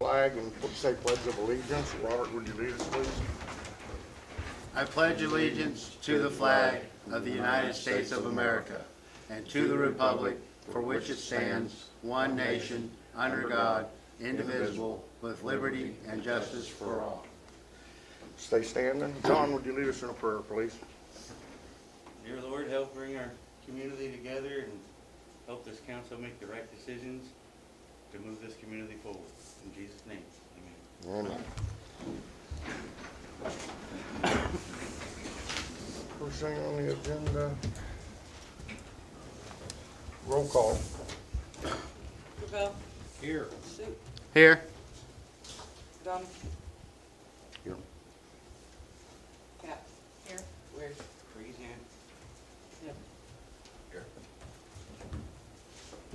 Flag and say pledge of allegiance. Robert, would you lead us, please? I pledge allegiance to the flag of the United States of America and to the republic for which it stands, one nation, under God, indivisible, with liberty and justice for all. Stay standing. John, would you lead us in a prayer, please? Dear Lord, help bring our community together and help this council make the right decisions to move this community forward. In Jesus' name, amen. Amen. First thing on the agenda, roll call. Ravel. Here. Sue. Here. Don. Here. Pat. Here. Weird. Freeze hand. Yep.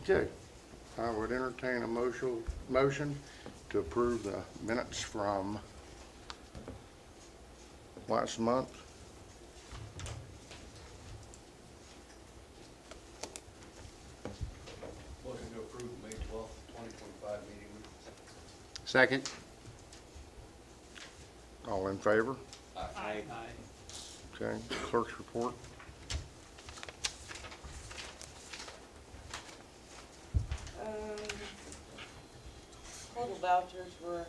Okay. I would entertain a motion to approve the minutes from last month. Motion to approve May 12th, 2025 meeting. Second. All in favor? Aye. Okay. Clerk's report. Total vouchers were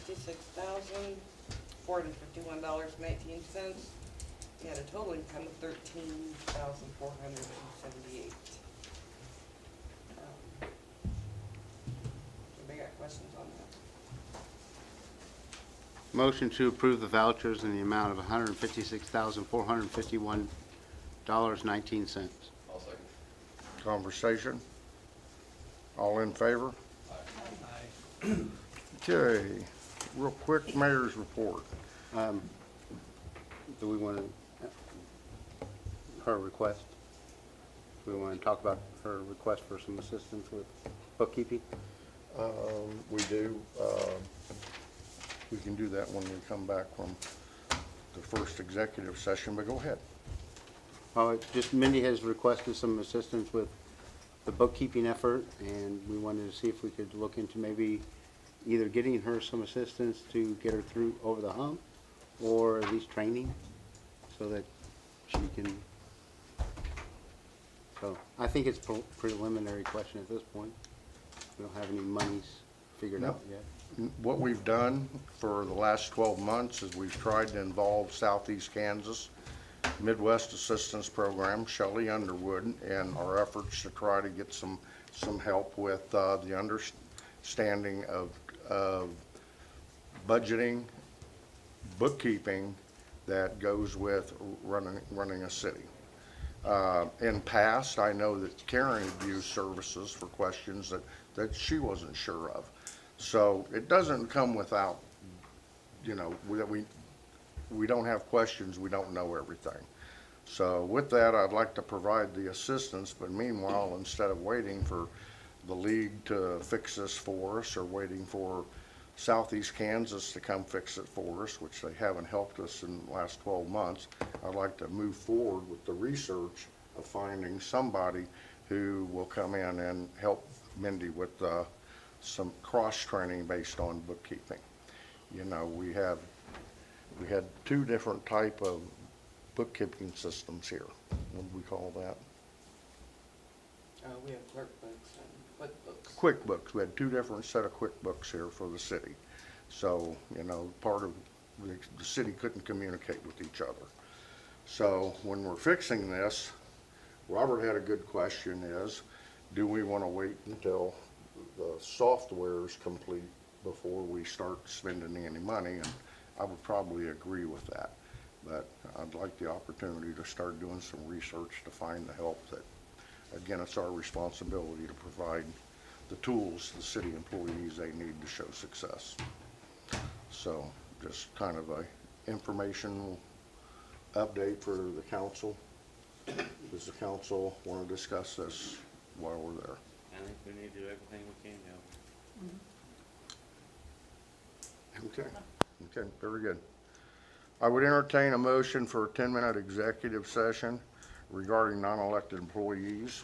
$156,451.19. We had a total income of $13,478. Anybody got questions on that? Motion to approve the vouchers in the amount of $156,451.19. I'll second. Conversation. All in favor? Aye. Okay. Real quick, mayor's report. Do we want to, her request? Do we want to talk about her request for some assistance with bookkeeping? We do. We can do that when we come back from the first executive session, but go ahead. Just Mindy has requested some assistance with the bookkeeping effort, and we wanted to see if we could look into maybe either getting her some assistance to get her through over the hump, or at least training, so that she can. So I think it's preliminary question at this point. We don't have any monies figured out yet. What we've done for the last 12 months is we've tried to involve Southeast Kansas Midwest Assistance Program, Shelley Underwood, in our efforts to try to get some help with the understanding of budgeting, bookkeeping that goes with running a city. In past, I know that Karen had used services for questions that she wasn't sure of. So it doesn't come without, you know, we don't have questions, we don't know everything. So with that, I'd like to provide the assistance, but meanwhile, instead of waiting for the league to fix this for us or waiting for Southeast Kansas to come fix it for us, which they haven't helped us in the last 12 months, I'd like to move forward with the research of finding somebody who will come in and help Mindy with some cross-training based on bookkeeping. You know, we had two different type of bookkeeping systems here. What do we call that? We have clerk books and QuickBooks. QuickBooks. We had two different set of QuickBooks here for the city. So, you know, part of the city couldn't communicate with each other. So when we're fixing this, Robert had a good question is, do we want to wait until the software is complete before we start spending any money? And I would probably agree with that. But I'd like the opportunity to start doing some research to find the help that, again, it's our responsibility to provide the tools the city employees they need to show success. So just kind of a informational update for the council. Does the council want to discuss this while we're there? I think we need to do everything we can to help. Okay. Okay, very good. I would entertain a motion for a 10-minute executive session regarding non-elected employees.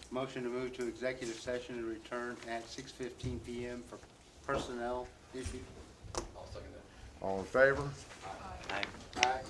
Motion to move to executive session and return at 6:15 p.m. for personnel issue. I'll second that. All in favor? Aye. Aye.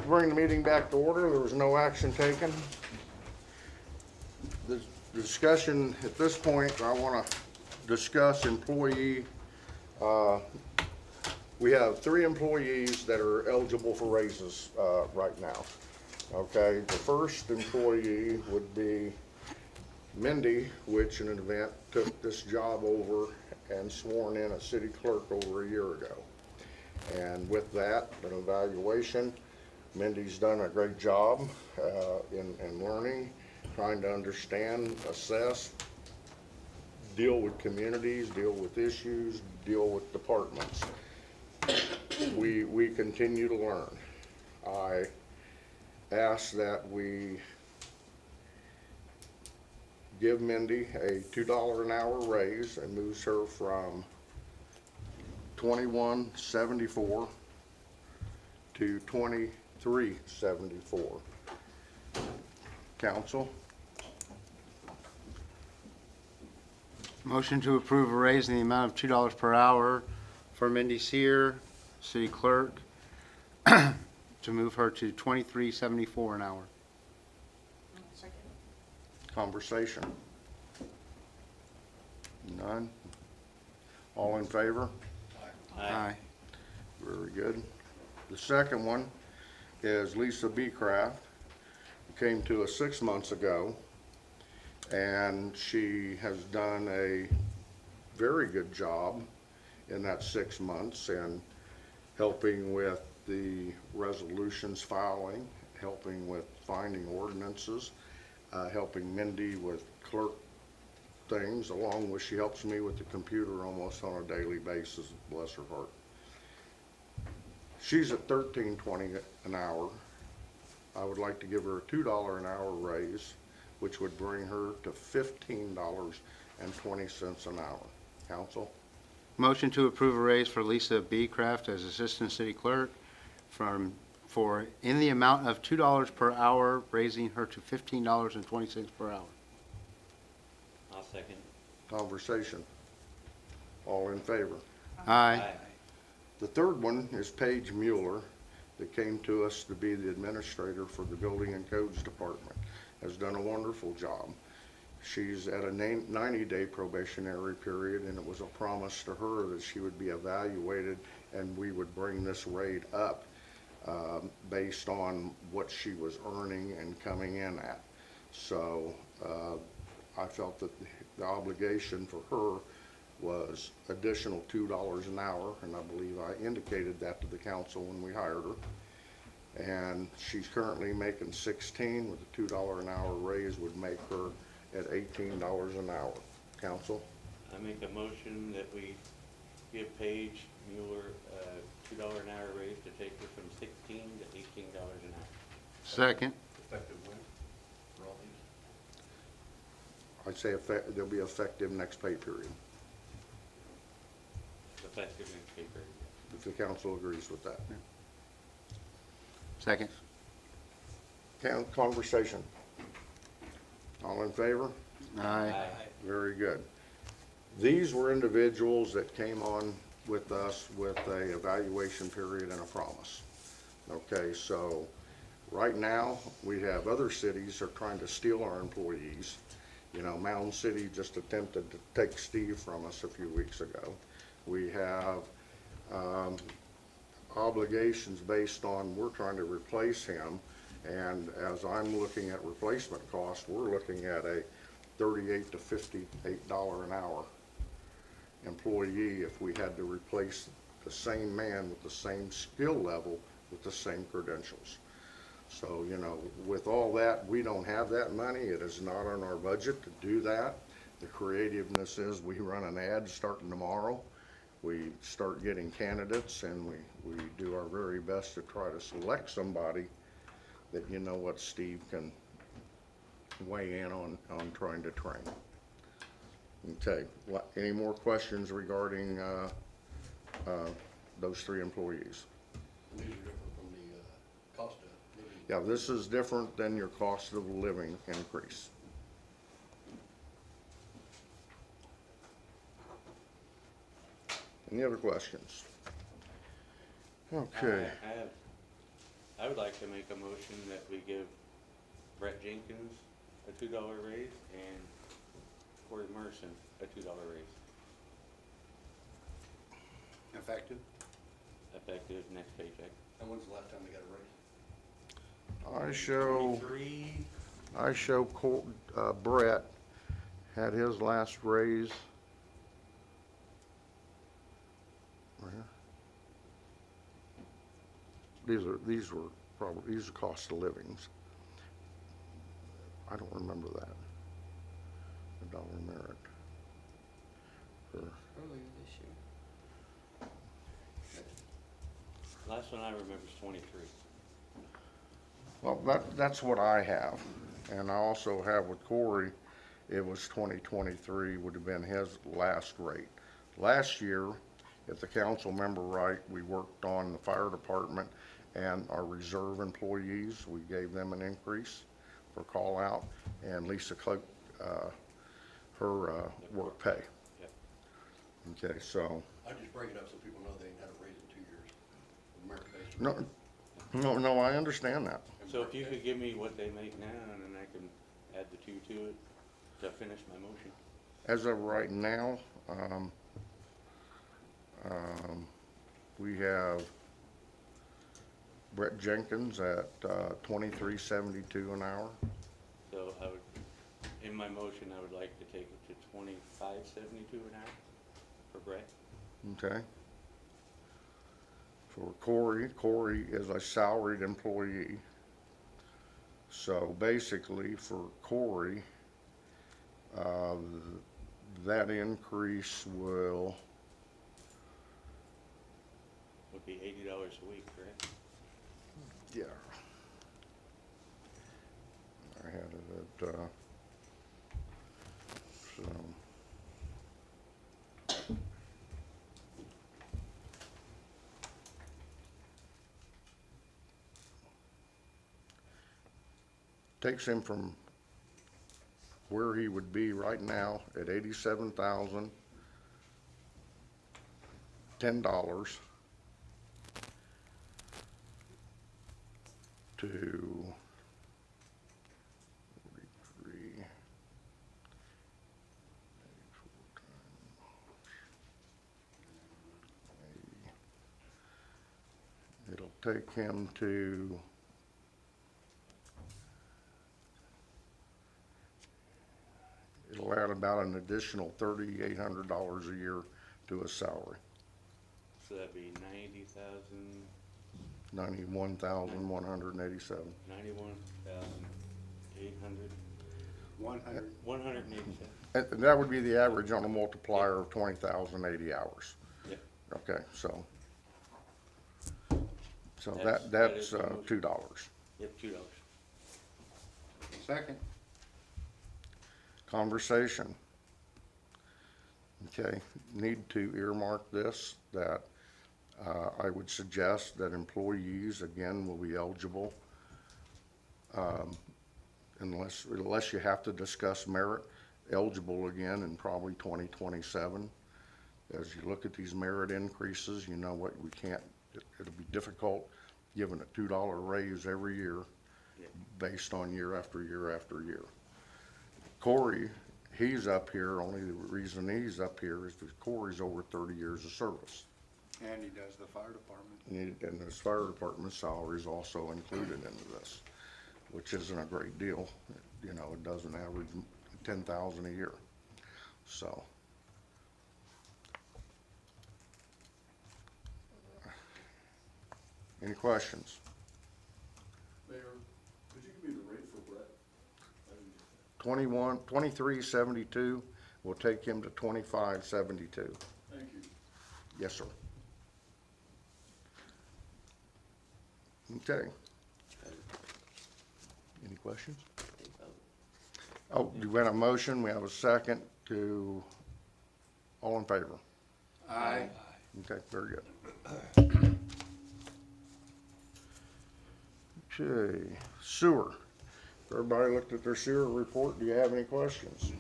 to bring the meeting back to order. There was no action taken. The discussion at this point, I want to discuss employee. We have 3 employees that are eligible for raises right now. Okay, the first employee would be Mindy, which in an event took this job over and sworn in a city clerk over a year ago. And with that, an evaluation, Mindy's done a great job in learning, trying to understand, assess, deal with communities, deal with issues, deal with departments. We continue to learn. I ask that we give Mindy a $2 an hour raise and moves her from $21.74 to $23.74. Council? Motion to approve a raise in the amount of $2 per hour for Mindy Sear, city clerk, to move her to $23.74 an hour. Second. Conversation? None? All in favor? Aye. Very good. The second one is Lisa Beecraft, who came to us 6 months ago, and she has done a very good job in that 6 months and helping with the resolutions filing, helping with finding ordinances, helping Mindy with clerk things, along with she helps me with the computer almost on a daily basis, bless her heart. She's at $13.20 an hour. I would like to give her a $2 an hour raise, which would bring her to $15.20 an hour. Council? Motion to approve a raise for Lisa Beecraft as assistant city clerk in the amount of $2 per hour, raising her to $15.20 per hour. I'll second. Conversation. All in favor? Aye. The third one is Paige Mueller, that came to us to be the administrator for the Building and Codes Department. Has done a wonderful job. She's at a 90-day probationary period, and it was a promise to her that she would be evaluated and we would bring this rate up based on what she was earning and coming in at. So I felt that the obligation for her was additional $2 an hour, and I believe I indicated that to the council when we hired her. And she's currently making $16, with a $2 an hour raise would make her at $18 an hour. Council? I make a motion that we give Paige Mueller a $2 an hour raise to take her from $16 to $18 an hour. Second. Effective when for all these? I'd say they'll be effective next pay period, Effective next pay period. if the council agrees with that. Second. Conversation. All in favor? Aye. Very good. These were individuals that came on with us with a evaluation period and a promise. Okay, so right now, we have other cities are trying to steal our employees. You know, Mound City just attempted to take Steve from us a few weeks ago. We have obligations based on, we're trying to replace him, and as I'm looking at replacement cost, we're looking at a $38 to $58 an hour employee if we had to replace the same man with the same skill level with the same credentials. So, you know, with all that, we don't have that money. It is not on our budget to do that. The creativeness is we run an ad starting tomorrow. We start getting candidates, and we do our very best to try to select somebody that, you know what, Steve can weigh in on trying to train. Okay, any more questions regarding those 3 employees? These are different from the cost of living. Yeah, this is different than your cost of living increase. Any other questions? Okay. I I would like to make a motion that we give Brett Jenkins a $2 raise and Corey Merson a $2 raise, Effective? effective next paycheck. And when's the last time they got a raise? I show Brett had his last raise. Where? These were probably, these are cost of livings. I don't remember that. The dollar merit. Earlier this year. Last one I remember is 23. Well, that's what I have. And I also have with Corey, it was 2023 would have been his last rate. Last year, if the council remember right, we worked on the fire department and our reserve employees. We gave them an increase for call out, and Lisa Cook, her work pay. Yep. Okay, so, I just bring it up so people know they ain't had a raise in 2 years. Merit-based. no, I understand that. So if you could give me what they make now, and then I can add the 2 to it to finish my motion. As of right now, we have Brett Jenkins at $23.72 an hour. So I would, in my motion, I would like to take it to $25.72 an hour for Brett. Okay. For Corey is a salaried employee. So basically for Corey, that increase will, Would be $80 a week, correct? yeah. I had it at, so. Takes him from where he would be right now at $87,010 to 43. It'll take him to it'll add about an additional $3,800 a year to his salary, So that'd be 90,000, $91,187. 91,800, 100. 187. And that would be the average on a multiplier of 20,080 hours. Yep. Okay, so That that's is the motion. $2. Yep, $2. Second. Conversation. Okay, need to earmark this, that I would suggest that employees, again, will be eligible, unless you have to discuss merit, eligible again in probably 2027. As you look at these merit increases, you know what, we can't, it'll be difficult giving a $2 raise every year Yeah. based on year after year after year. Corey, he's up here, only the reason he's up here is because Corey's over 30 years of service. And he does the fire department. And his fire department salary is also included into this, which isn't a great deal. You know, it doesn't average 10,000 a year. So. Any questions? Mayor, could you give me the rate for Brett? 23.72 will take him to 25.72. Thank you. Yes, sir. Okay. Any questions? Oh, we have a motion, we have a second to, all in favor? Aye. Okay, very good. Okay, sewer. Everybody looked at their sewer report, do you have any questions?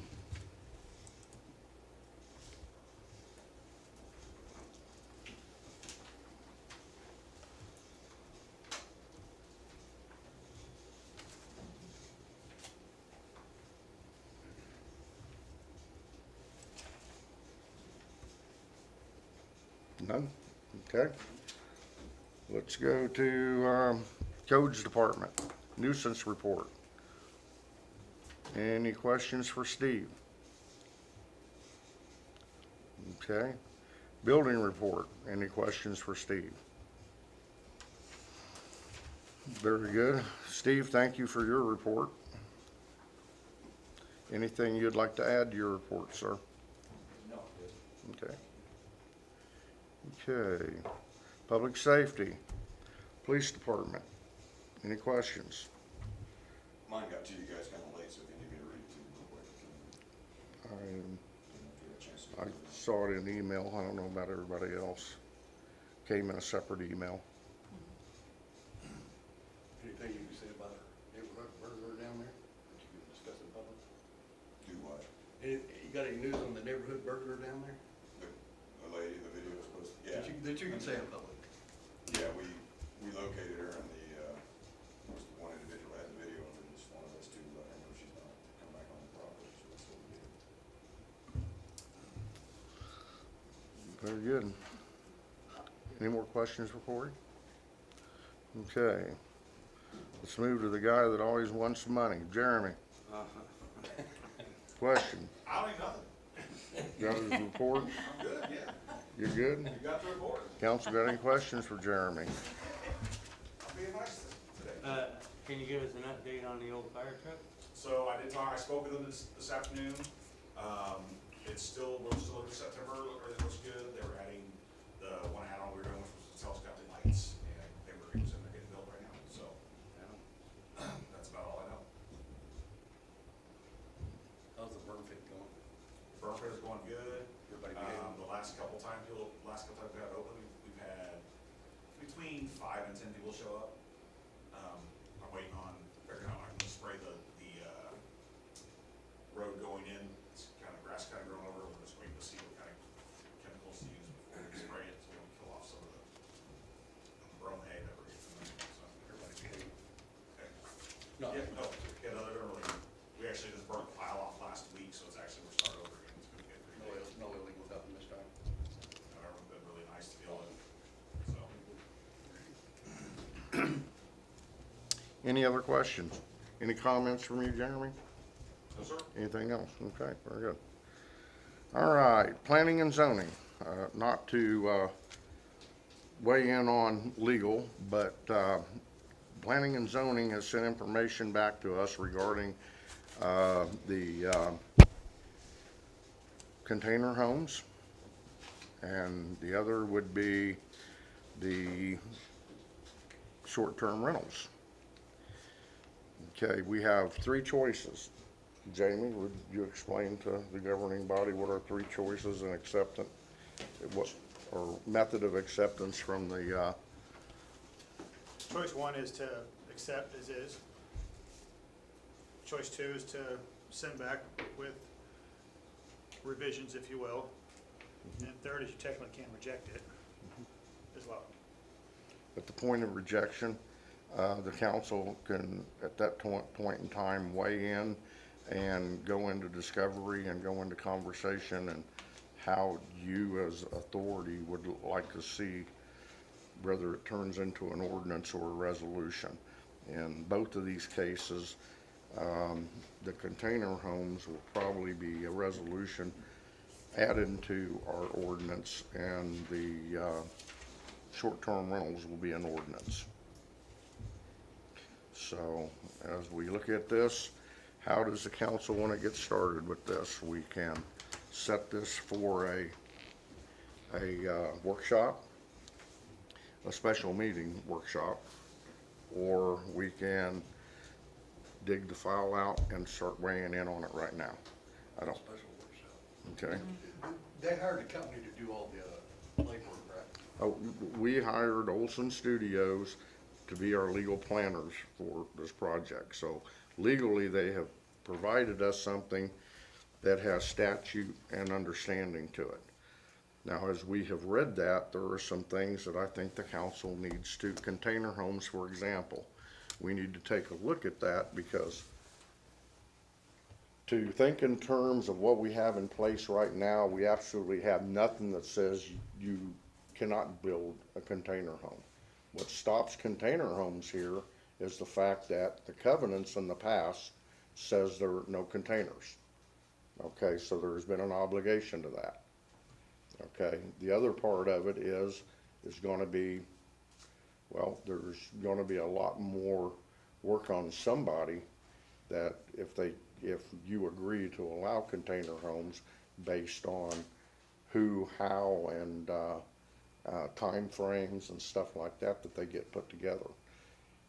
None? Okay. Let's go to Codes Department, nuisance report. Any questions for Steve? Okay. Building report, any questions for Steve? Very good. Steve, thank you for your report. Anything you'd like to add to your report, sir? No. Okay. Okay. Public safety, police department, any questions? Mine got to you guys kind of late, so if you need me to read it to you real quick, I can. I, If you get a chance to I go through it. saw it in the email. I don't know about everybody else. Came in a separate email. Anything you can say about our neighborhood burglar down there that you can discuss in public? Do what? You got any news on the neighborhood burglar down there? The lady, the video was supposed to, yeah. That you can say in public? Yeah, we located her and was the one individual that had the video, and then just wanted us to let her know she's not to come back on the property, so that's what we did. Very good. Any more questions for Corey? Okay. Let's move to the guy that always wants money, Jeremy. Question. I don't need nothing. Got his report? I'm good, yeah. You're good? You got the report. Council got any questions for Jeremy? I'm being nice today. Can you give us an update on the old fire truck? So I spoke with them this afternoon. We're still looking at September, everything looks good. They were adding the one add-on we were doing, which was the telescopic lights, and it was in there getting built right now, so. That's about all I know. How's the burn pit going? Burn pit is going good. Everybody behaving? The last couple times we had it open, we've had between 5 and 10 people show up. I'm waiting on figuring out how I'm gonna spray the road going in. It's kind of grass kind of growing over. We're just waiting to see what kind of chemicals to use before we spray it, so we don't kill off some of the brome hay that we're getting. So, Everybody behaving? okay. No. Yeah, no, yeah, no, they're gonna really, we actually just burnt the pile off last week, so it's actually, we're starting over again. It's gonna get pretty big. No illegal dumping this time? Everyone's been really nice to deal with, so. Any other questions? Any comments from you, Jeremy? No, sir. Anything else? Okay, very good. All right, planning and zoning, not to weigh in on legal, but planning and zoning has sent information back to us regarding the container homes, and the other would be the short-term rentals. Okay, we have three choices. Jamie, would you explain to the governing body what are three choices and acceptance, what, or method of acceptance from the, Choice one is to accept as is. Choice two is to send back with revisions, if you will. And third is you technically can reject it as well. at the point of rejection, the council can, at that point in time, weigh in and go into discovery and go into conversation and how you as authority would like to see whether it turns into an ordinance or a resolution. In both of these cases, the container homes will probably be a resolution added to our ordinance, and the short-term rentals will be an ordinance. So as we look at this, how does the council want to get started with this? We can set this for a workshop, a special meeting workshop, or we can dig the file out and start weighing in on it right now. I don't, Special workshop. okay? They hired a company to do all the legwork, right? Oh, we hired Olson Studios to be our legal planners for this project. So legally, they have provided us something that has statute and understanding to it. Now, as we have read that, there are some things that I think the council needs to, container homes, for example. We need to take a look at that, because to think in terms of what we have in place right now, we absolutely have nothing that says you cannot build a container home. What stops container homes here is the fact that the covenants in the past says there are no containers. Okay, so there's been an obligation to that. Okay, the other part of it is gonna be, well, there's gonna be a lot more work on somebody that if you agree to allow container homes based on who, how, and, time frames and stuff like that they get put together.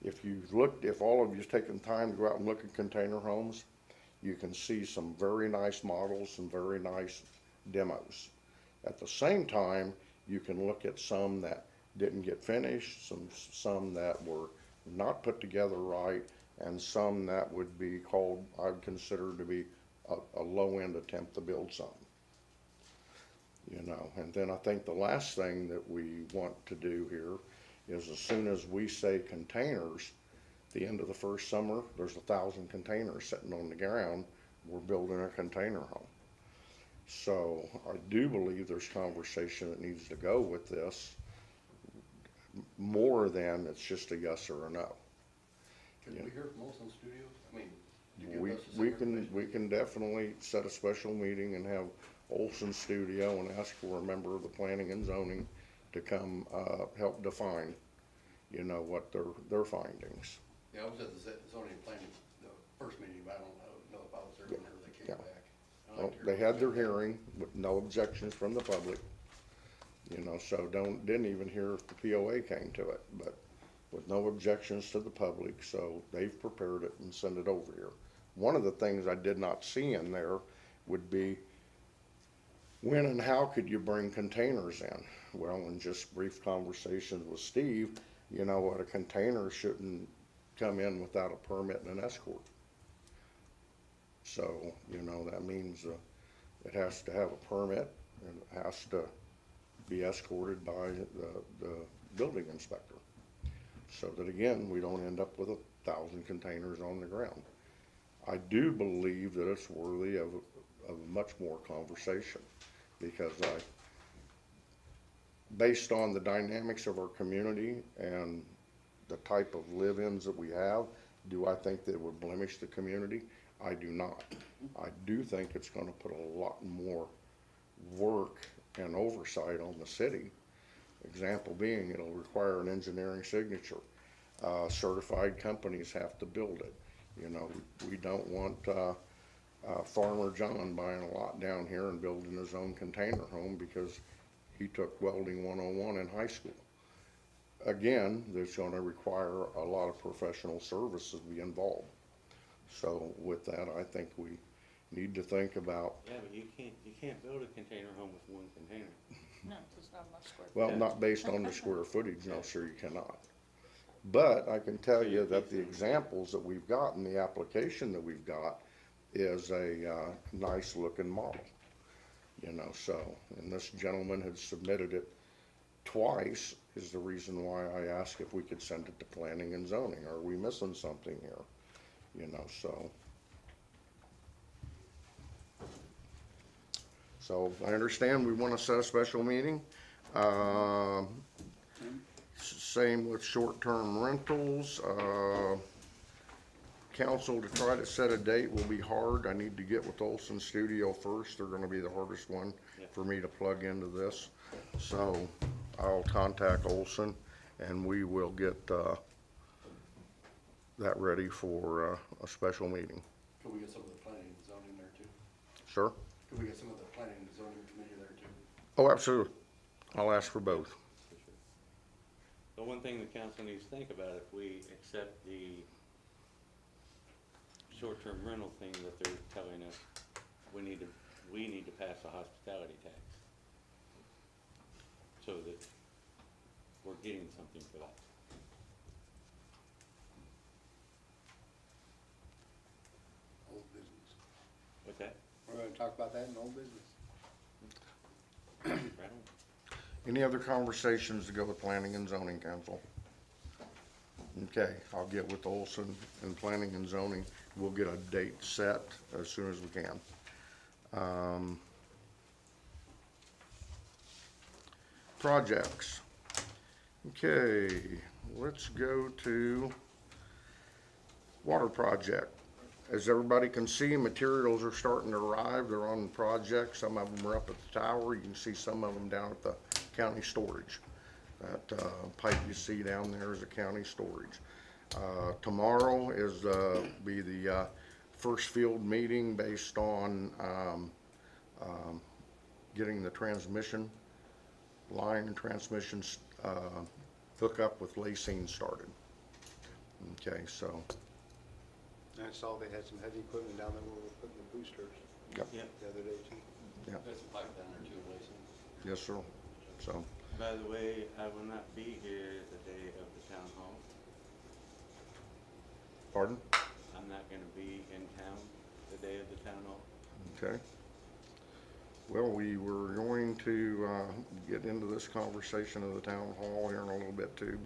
If all of you've taken time to go out and look at container homes, you can see some very nice models and very nice demos. At the same time, you can look at some that didn't get finished, some that were not put together right, and some that would be called, I'd consider to be a low-end attempt to build something. You know, and then I think the last thing that we want to do here is as soon as we say containers, the end of the first summer, there's 1,000 containers sitting on the ground. We're building a container home. So I do believe there's conversation that needs to go with this more than it's just a yes or a no. Can we hear from Olson Studios? I mean, you give We, us the we same can, information? we can definitely set a special meeting and have Olson Studio and ask for a member of the planning and zoning to come, help define, you know, what their findings. Yeah, I was at the zoning planning, the first meeting, but I don't know if I was there whenever they came Yeah. back. I'd Well, like to hear they what had they their said. hearing with no objections from the public, you know, so didn't even hear if the POA came to it, but with no objections to the public, so they've prepared it and sent it over here. One of the things I did not see in there would be when and how could you bring containers in? Well, in just brief conversations with Steve, you know what, a container shouldn't come in without a permit and an escort. So, you know, that means it has to have a permit and it has to be escorted by the building inspector. So that again, we don't end up with 1,000 containers on the ground. I do believe that it's worthy of much more conversation because based on the dynamics of our community and the type of live-ins that we have, do I think that it would blemish the community? I do not. I do think it's gonna put a lot more work and oversight on the city. Example being, it'll require an engineering signature. Certified companies have to build it. You know, we don't want, Farmer John buying a lot down here and building his own container home because he took welding 101 in high school. Again, there's gonna require a lot of professional services to be involved. So with that, I think we need to think about, Yeah, but you can't build a container home with one container. No, there's not enough square. well, not based on the square footage, no, sir, you cannot. But I can tell you that the examples that we've got and the application that we've got is a, nice looking model. You know, so, and this gentleman had submitted it twice is the reason why I asked if we could send it to planning and zoning. Are we missing something here? You know, so. So I understand we want to set a special meeting. Same with short-term rentals. Council to try to set a date will be hard. I need to get with Olson Studio first. They're gonna be the hardest one for me to plug into this. So I'll contact Olson and we will get, that ready for, a special meeting. Could we get some of the planning and zoning there too? Sure? Could we get some of the planning and zoning committee there too? Oh, absolutely. I'll ask for both. For sure. The one thing the council needs to think about, if we accept the short-term rental thing that they're telling us, we need to pass a hospitality tax. So that we're getting something for that. Old business. What's that? We're gonna talk about that in old business. Right on. Any other conversations to go with planning and zoning council? Okay, I'll get with Olson and planning and zoning. We'll get a date set as soon as we can. projects. Okay, let's go to water project. As everybody can see, materials are starting to arrive. They're on the project. Some of them are up at the tower. You can see some of them down at the county storage. That pipe you see down there is a county storage. Tomorrow is be the first field meeting based on getting the transmission line and transmissions hook up with lacing started. Okay, so. I saw they had some heavy equipment down there where we were putting the boosters Yep. Yep. the other day too. Yeah. There's a pipe down there too, Lacy. Yes, sir. So, By the way, I will not be here the day of the town hall. pardon? I'm not gonna be in town the day of the town hall. Okay. Well, we were going to get into this conversation of the town hall here in a little bit too,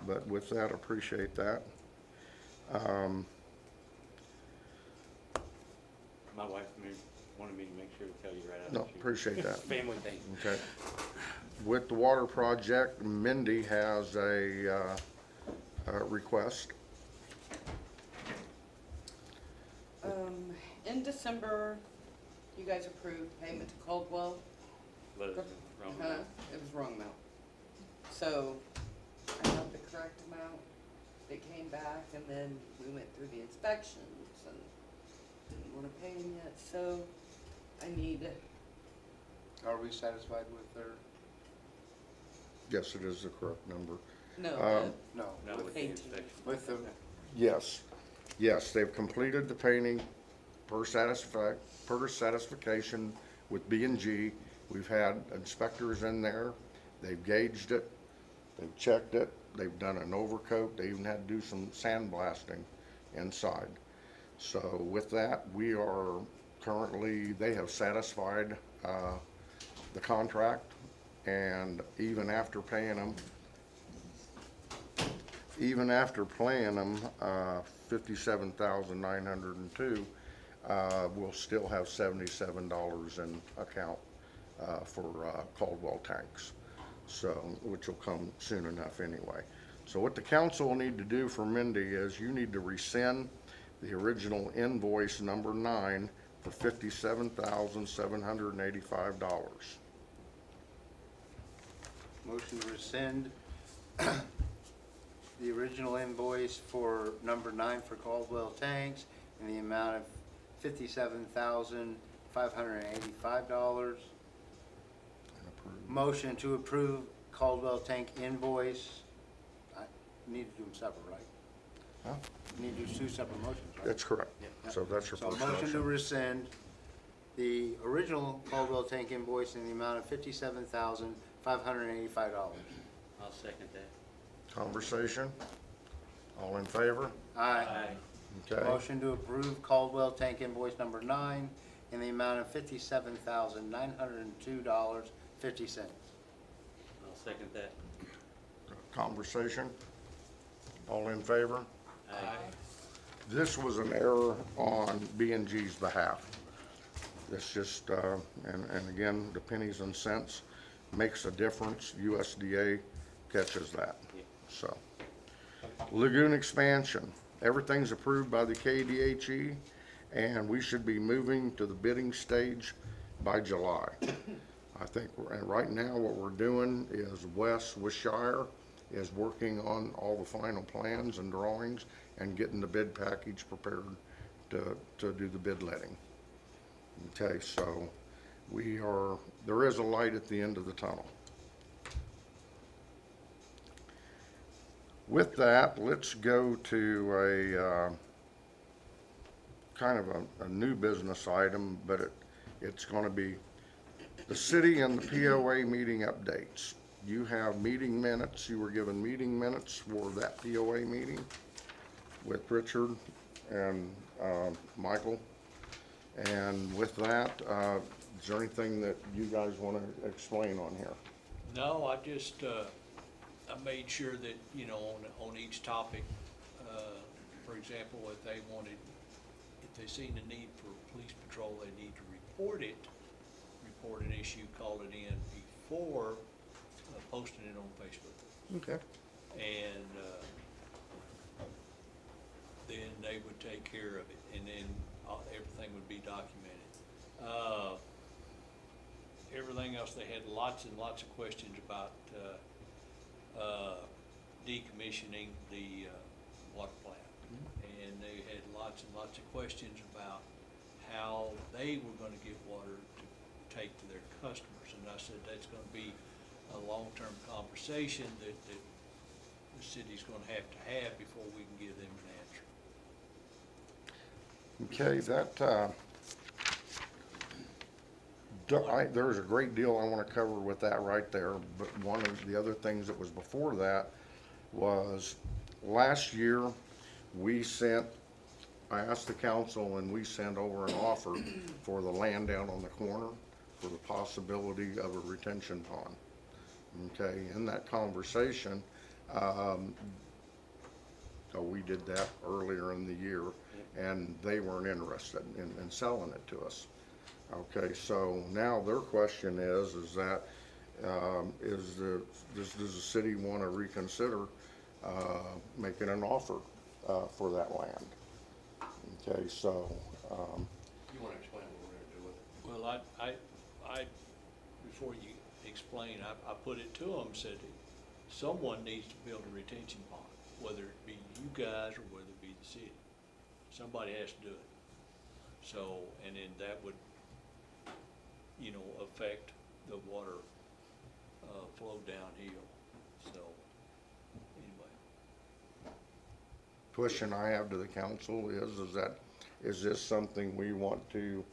but with that, appreciate that. My wife wanted me to make sure to tell you right out. No, of the chute. appreciate that. Family thing. Okay. With the water project, Mindy has a request. In December, you guys approved payment to Caldwell. But it's wrong. Huh? It was wrong amount. So I have the correct amount. They came back and then we went through the inspections and didn't want to pay them yet, so I need, Are we satisfied with their, Yes, it is the correct number. no, no, No, with the Painting. inspection. with the, Yes, yes, they've completed the painting per satisfaction with B&G. We've had inspectors in there, they've gauged it, they've checked it, they've done an overcoat, they even had to do some sandblasting inside. So with that, we are currently, they have satisfied the contract, and even after paying them, $57,902, we'll still have $77 in account for Caldwell tanks, so, which will come soon enough anyway. So what the council will need to do for Mindy is you need to rescind the original invoice number 9 for $57,785. motion to rescind the original invoice for number 9 for Caldwell tanks in the amount of $57,585. Motion to approve Caldwell tank invoice. I need to do them separate, right? Huh? Need to do 2 separate motions, right? That's correct. So that's your So first motion to motion. rescind the original Caldwell tank invoice in the amount of $57,585. I'll second that. Conversation? All in favor? Aye. Okay. Motion to approve Caldwell tank invoice number 9 in the amount of $57,902.50. I'll second that. Conversation? All in favor? Aye. This was an error on B&G's behalf. This just, and again, the pennies and cents makes a difference. USDA catches that, so. Lagoon expansion, everything's approved by the KDHE, and we should be moving to the bidding stage by July. I think, and right now what we're doing is Wes Wishire is working on all the final plans and drawings and getting the bid package prepared to do the bid letting. Okay, so there is a light at the end of the tunnel. With that, let's go to a kind of a new business item, but it's going to be the city and the POA meeting updates. You have meeting minutes. You were given meeting minutes for that POA meeting with Richard and Michael. And with that, is there anything that you guys want to explain on here? No, I just, I made sure that, you know, on each topic, for example, if they seen the need for police patrol, they need to report an issue, call it in before posting it on Facebook. Okay. And, then they would take care of it, and then everything would be documented. Everything else, they had lots and lots of questions about, decommissioning the, water plant. And they had lots and lots of questions about how they were gonna get water to take to their customers. And I said, that's gonna be a long-term conversation that the city's gonna have before we can give them an answer. Okay, there's a great deal I want to cover with that right there, but one of the other things that was before that was last year, I asked the council and we sent over an offer for the land down on the corner for the possibility of a retention pond. Okay, in that conversation, we did that earlier in the year, and they weren't interested in selling it to us. Okay, so now their question is that, does the city want to reconsider making an offer for that land? Okay, so, You wanna explain what we're gonna do with it? Well, I, before you explain, I put it to them, said, someone needs to build a retention pond, whether it be you guys or whether it be the city. Somebody has to do it. So, and then that would, affect the water, flow downhill, so, anyway. question I have to the council is this something we want to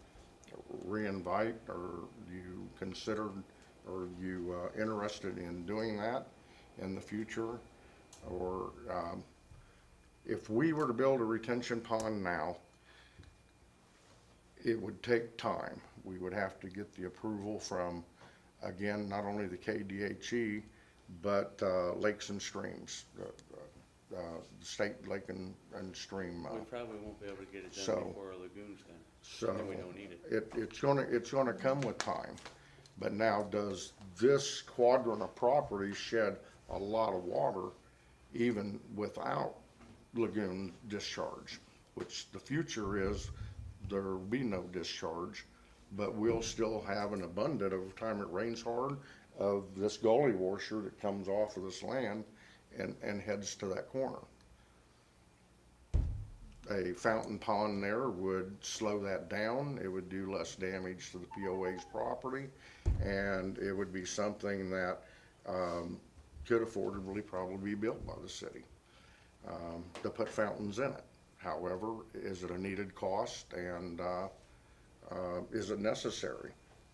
reinvite, or you consider, or you interested in doing that in the future? Or if we were to build a retention pond now, it would take time. We would have to get the approval from, again, not only the KDHE, but lakes and streams, the state lake and stream. We probably won't be able to get it so- done before our lagoon's done. So And then we don't need it. it's gonna come with time. But now, does this quadrant of property shed a lot of water even without lagoon discharge? Which the future is there'll be no discharge, but we'll still have an abundant of time it rains hard of this gully washer that comes off of this land and heads to that corner. A fountain pond there would slow that down. It would do less damage to the POA's property, and it would be something that could affordably probably be built by the city to put fountains in it. However, is it a needed cost, and is it necessary?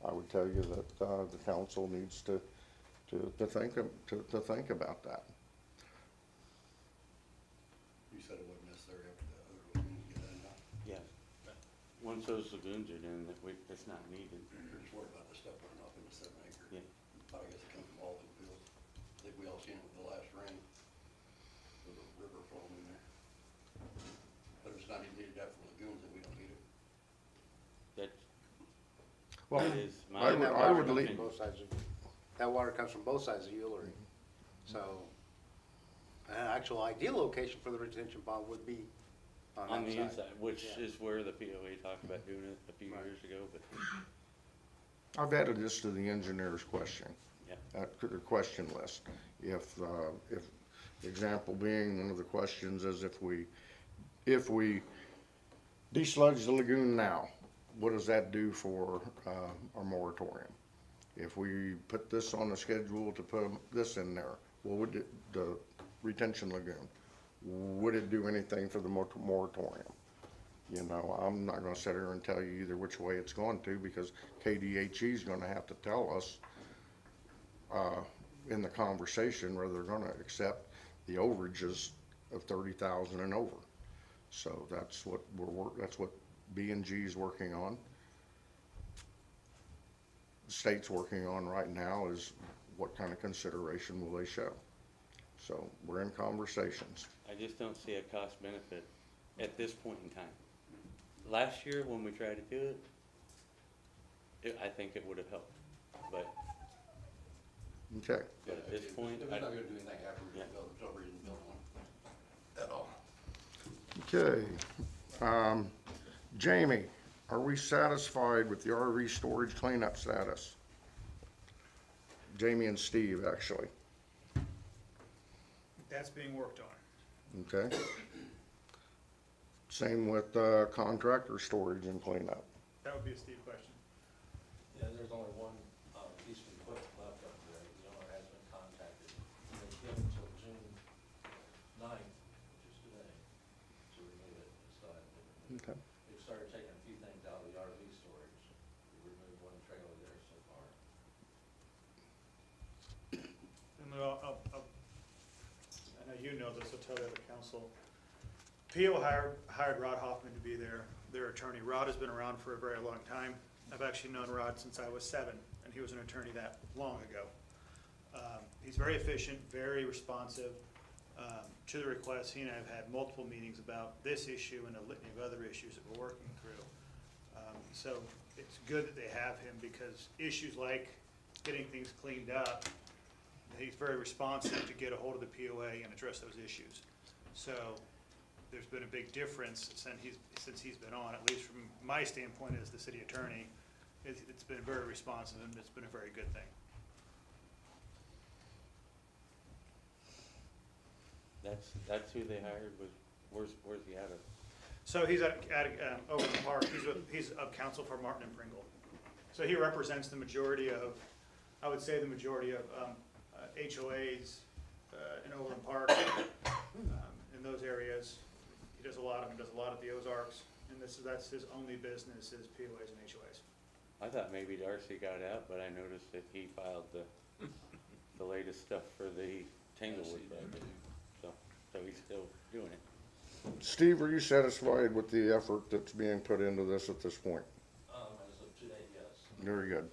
I would tell you that the council needs to think about that. You said it wasn't necessary after the other lagoons get done now. Yeah. Once those lagoons are done, it's not needed. You're just worried about the stuff running off into 7 acre. Yeah. I guess it comes from all the fields. I think we all seen it with the last rain. There's a river flowing in there. But if it's not even needed after lagoons, then we don't need it. Well, That is my I would- That I water would comes leave- from both sides of- That water comes from both sides of Eulery. So, an actual ideal location for the retention pond would be on on that the side. inside, which Yeah. is where the POA talked about doing it a few Right. years ago, but I've added this to the engineer's question. yeah. The question list. If example being, one of the questions is if we desludge the lagoon now, what does that do for our moratorium? If we put this on the schedule to put this in there, what would the retention lagoon, would it do anything for the moratorium? I'm not gonna sit here and tell you either which way it's going to, because KDHE is gonna have to tell us in the conversation whether they're gonna accept the overages of 30,000 and over. So that's what that's what B&G is working on. The state's working on right now is what kind of consideration will they show? So we're in conversations. I just don't see a cost benefit at this point in time. Last year, when we tried to do it, I think it would have helped, but Okay. But at this point, We're I, not gonna do anything after we Yeah. build, there's no reason to build one at all. Okay. Jamie, are we satisfied with the RV storage cleanup status? Jamie and Steve, actually. That's being worked on. Okay. Same with contractor storage and cleanup. That would be a Steve question. Yeah, there's only one, piece of equipment left up there, the owner has been contacted. And they give until June 9th, which is today, to remove it, decide. Okay. They've started taking a few things out of the RV storage. We removed one trailer there so far. And I know you know this, I'll tell the other council. PO hired Rod Hoffman to be their attorney. Rod has been around for a very long time. I've actually known Rod since I was 7, and he was an attorney that long ago. He's very efficient, very responsive to the requests. He and I have had multiple meetings about this issue and a litany of other issues that we're working through. So it's good that they have him, because issues like getting things cleaned up, he's very responsive to get a hold of the POA and address those issues. So there's been a big difference since he's been on, at least from my standpoint as the city attorney. It's been very responsive, and it's been a very good thing. that's who they hired, where's he out of? So he's at Overland Park. He's of counsel for Martin and Pringle. So he represents the majority of, I would say the majority of HOAs in Overland Park, in those areas. He does a lot of them. Does a lot at the Ozarks, and that's his only business is POAs and HOAs. I thought maybe Darcy got out, but I noticed that he filed the latest stuff for the Tanglewood project. So he's still doing it. Steve, are you satisfied with the effort that's being put into this at this point? As of today, yes. Very good.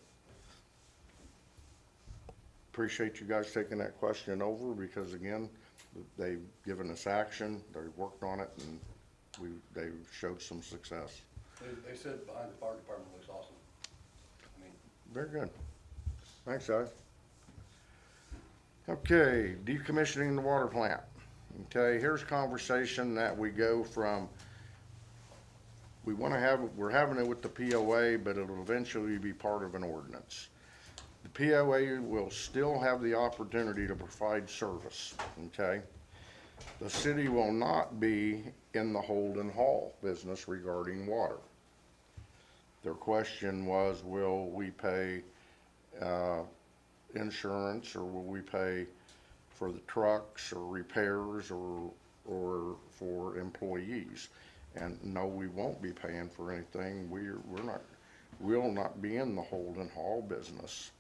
Appreciate you guys taking that question over, because again, they've given us action, they've worked on it, and they've showed some success. They said behind the fire department looks awesome. I mean, Very good. Thanks, guys. Okay, decommissioning the water plant. Okay, here's conversation that we go from, we're having it with the POA, but it'll eventually be part of an ordinance. The POA will still have the opportunity to provide service, okay? The city will not be in the hold and haul business regarding water. Their question was, will we pay insurance, or will we pay for the trucks or repairs or for employees? And no, we won't be paying for anything. We'll not be in the hold and haul business.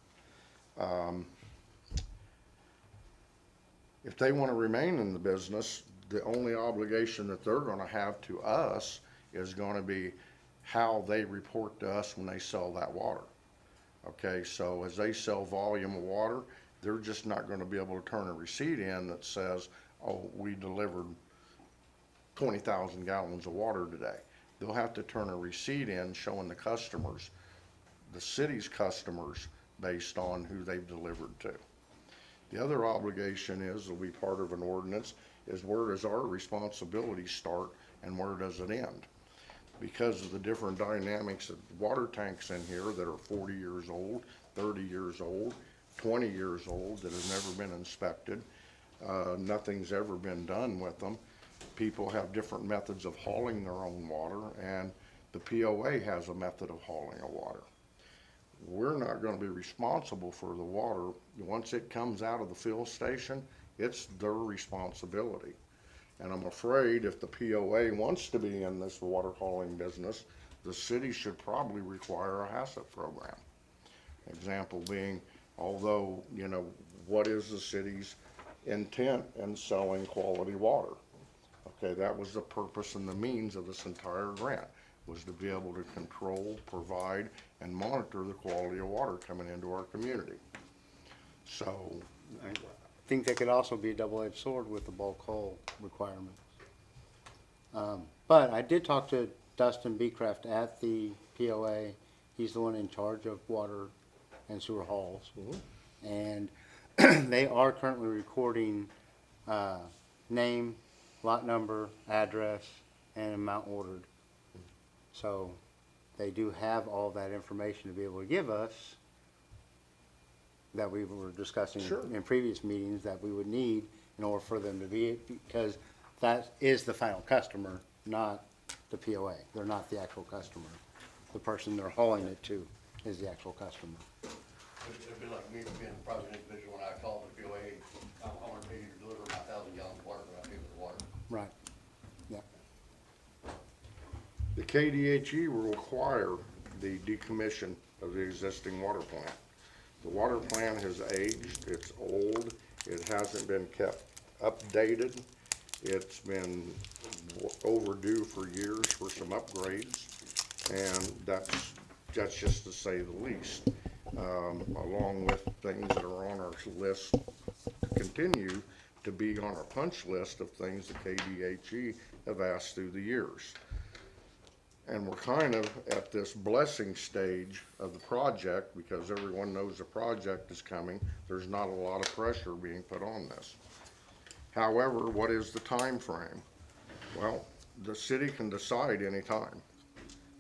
If they want to remain in the business, the only obligation that they're going to have to us is going to be how they report to us when they sell that water. Okay, so as they sell volume of water, they're just not going to be able to turn a receipt in that says, oh, we delivered 20,000 gallons of water today. They'll have to turn a receipt in showing the customers, the city's customers, based on who they've delivered to. The other obligation will be part of an ordinance, is where does our responsibility start and where does it end? Because of the different dynamics of water tanks in here that are 40 years old, 30 years old, 20 years old, that have never been inspected. Nothing's ever been done with them. People have different methods of hauling their own water, and the POA has a method of hauling of water. We're not going to be responsible for the water. Once it comes out of the fill station, it's their responsibility. And I'm afraid if the POA wants to be in this water hauling business, the city should probably require a HACCP program. Example being, although, you know, what is the city's intent in selling quality water? Okay, that was the purpose and the means of this entire grant, was to be able to control, provide, and monitor the quality of water coming into our community. So, I think that could also be a double-edged sword with the bulk haul requirements. But I did talk to Dustin Beecraft at the POA. He's the one in charge of water and sewer hauls. And They are currently recording, name, lot number, address, and amount ordered. So they do have all that information to be able to give us that we were discussing Sure. in previous meetings that we would need in order for them to be, because that is the final customer, not the POA. They're not the actual customer. The person they're hauling it to is the actual customer. It'd be like me being a private individual, when I call the POA, I want to pay you to deliver my 1,000 gallons of water, but I pay for the water. Right. Yeah. The KDHE will require the decommission of the existing water plant. The water plant has aged, it's old, it hasn't been kept updated. It's been overdue for years for some upgrades, and that's just to say the least. Along with things that are on our list to continue to be on our punch list of things the KDHE have asked through the years. And we're kind of at this blessing stage of the project because everyone knows the project is coming. There's not a lot of pressure being put on this. However, what is the time frame? Well, the city can decide anytime.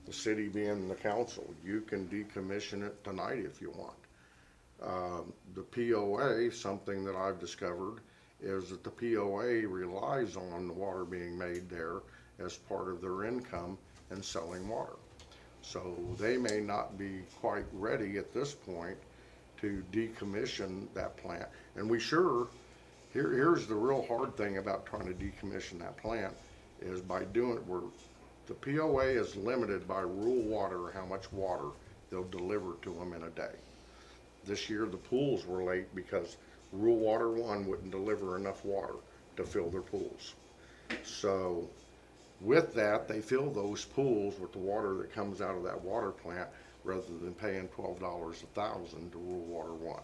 The city being the council, you can decommission it tonight if you want. The POA, something that I've discovered, is that the POA relies on the water being made there as part of their income and selling water. So they may not be quite ready at this point to decommission that plant. And here's the real hard thing about trying to decommission that plant is by doing it, the POA is limited by rural water how much water they'll deliver to them in a day. This year the pools were late because rural water 1 wouldn't deliver enough water to fill their pools. So with that, they fill those pools with the water that comes out of that water plant rather than paying $12 a thousand to rural water 1.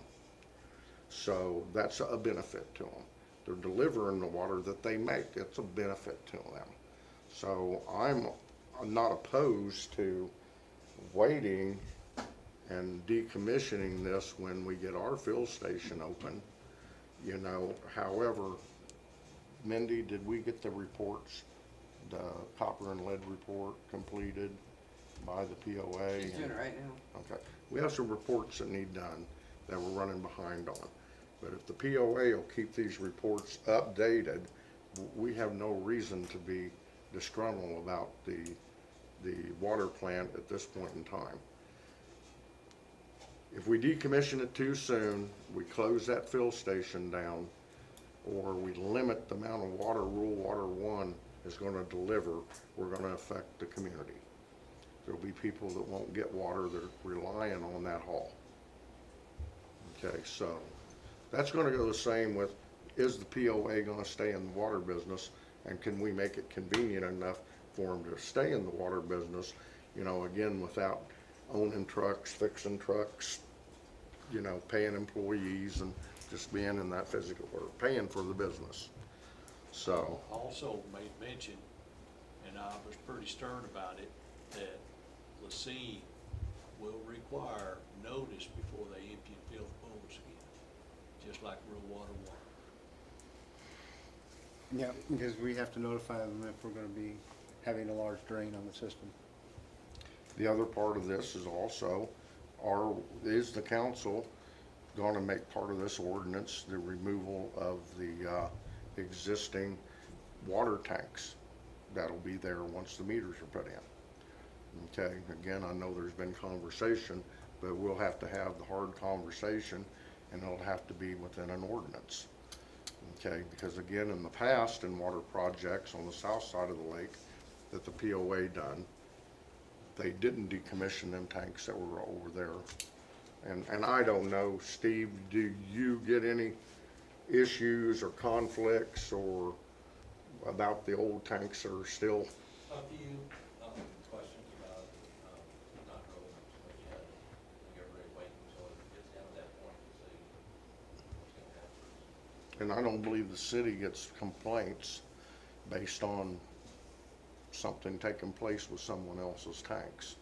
So that's a benefit to them. They're delivering the water that they make. It's a benefit to them. So I'm not opposed to waiting and decommissioning this when we get our fill station open. You know, however, Mindy, did we get the reports, the copper and lead report completed by the POA? She's doing it right now. Okay. We have some reports that need done that we're running behind on. But if the POA will keep these reports updated, we have no reason to be disgruntled about the water plant at this point in time. If we decommission it too soon, we close that fill station down, or we limit the amount of water rural water 1 is going to deliver, we're going to affect the community. There'll be people that won't get water that are relying on that haul. Okay, so that's going to go the same with, is the POA going to stay in the water business, and can we make it convenient enough for them to stay in the water business, you know, again, without owning trucks, fixing trucks, you know, paying employees and just being in that physical work, paying for the business. So, Also made mention, and I was pretty stern about it, that LaCie will require notice before they empty and fill the pools again, just like rural water 1. Yeah, because we have to notify them if we're gonna be having a large drain on the system. the other part of this is also, is the council going to make part of this ordinance the removal of the existing water tanks that'll be there once the meters are put in? Okay, again, I know there's been conversation, but we'll have to have the hard conversation, and it'll have to be within an ordinance. Okay, because again, in the past, in water projects on the south side of the lake that the POA done, they didn't decommission them tanks that were over there. And I don't know, Steve, do you get any issues or conflicts or about the old tanks that are still? A few questions about it, not really so much yet. I think everybody waiting until it gets down to that point to see what's gonna happen. And I don't believe the city gets complaints based on something taking place with someone else's tanks.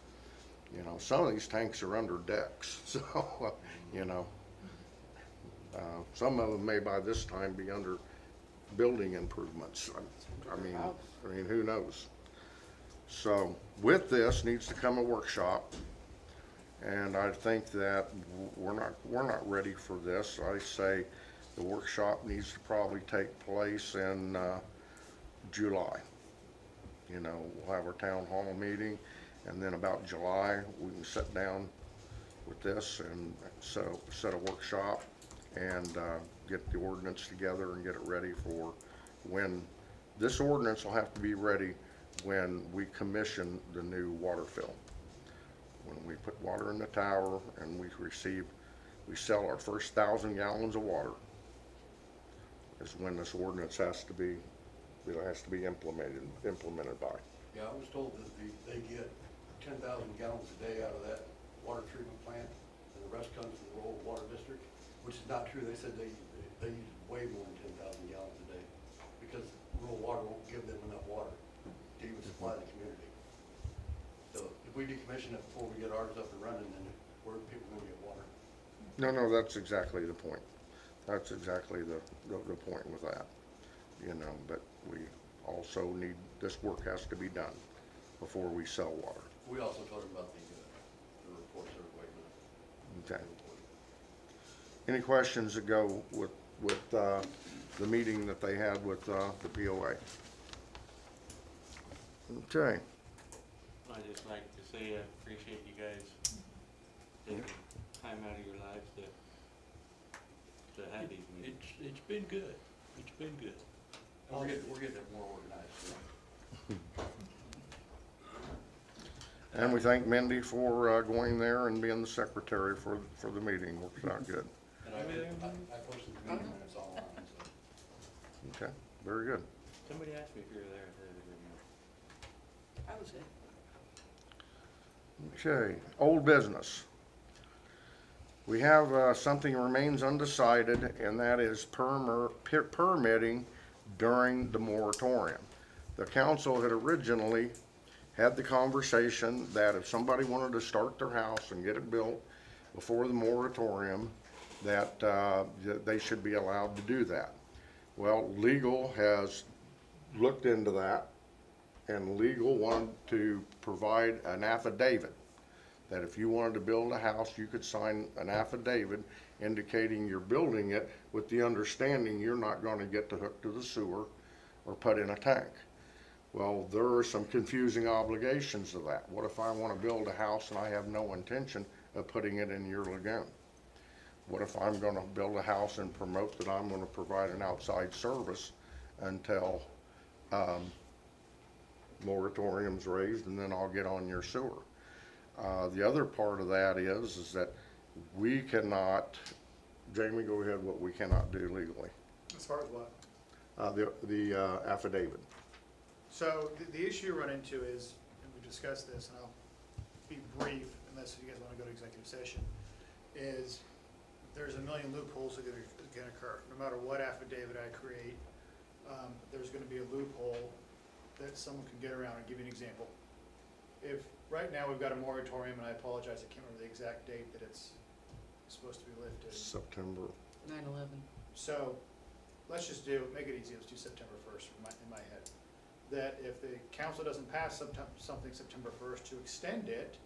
You know, some of these tanks are under decks, so, you know, Some of them may by this time be under building improvements. I mean, who knows? So with this needs to come a workshop. And I think that we're not ready for this. I say the workshop needs to probably take place in July. You know, we'll have our town hall meeting, and then about July, we can sit down with this and set a workshop and get the ordinance together and get it ready for when, this ordinance will have to be ready when we commission the new water fill. When we put water in the tower and we sell our first 1,000 gallons of water, is when this ordinance has to be implemented by. Yeah, I was told that they get 10,000 gallons a day out of that water treatment plant, and the rest comes from the rural water district, which is not true. They said they use way more than 10,000 gallons a day, because rural water won't give them enough water to even supply the community. So if we decommission it before we get ours up and running, then where are people gonna get water? No, that's exactly the point. That's exactly the point with that. You know, but we also need, this work has to be done before we sell water. We also told them about the reports that are waiting on. Okay. Any questions that go with the meeting that they had with the POA? Okay. I'd just like to say I appreciate you guys taking time out of your lives to have these meetings. It's been good. It's been good. We're getting it more organized. And we thank Mindy for going there and being the secretary for the meeting. Worked out good. And I posted the meeting minutes online, so. Okay, very good. Somebody asked me if you were there. I said I didn't know. I was it. Okay, old business. We have something remains undecided, and that is permitting during the moratorium. The council had originally had the conversation that if somebody wanted to start their house and get it built before the moratorium, that they should be allowed to do that. Well, legal has looked into that, and legal wanted to provide an affidavit that if you wanted to build a house, you could sign an affidavit indicating you're building it with the understanding you're not going to get to hook to the sewer or put in a tank. Well, there are some confusing obligations to that. What if I want to build a house and I have no intention of putting it in your lagoon? What if I'm going to build a house and promote that I'm going to provide an outside service until moratorium's raised, and then I'll get on your sewer? The other part of that is that we cannot, Jamie, go ahead, what we cannot do legally. As far as what? The affidavit. So the issue you run into is, and we discussed this, and I'll be brief unless you guys want to go to executive session, is there's a million loopholes that can occur. No matter what affidavit I create, there's going to be a loophole that someone can get around. I'll give you an example. If right now we've got a moratorium, and I apologize, I can't remember the exact date that it's supposed to be lifted. September. 9/11. So let's just make it easy. Let's do September 1st in my head. That if the council doesn't pass something September 1st to extend it,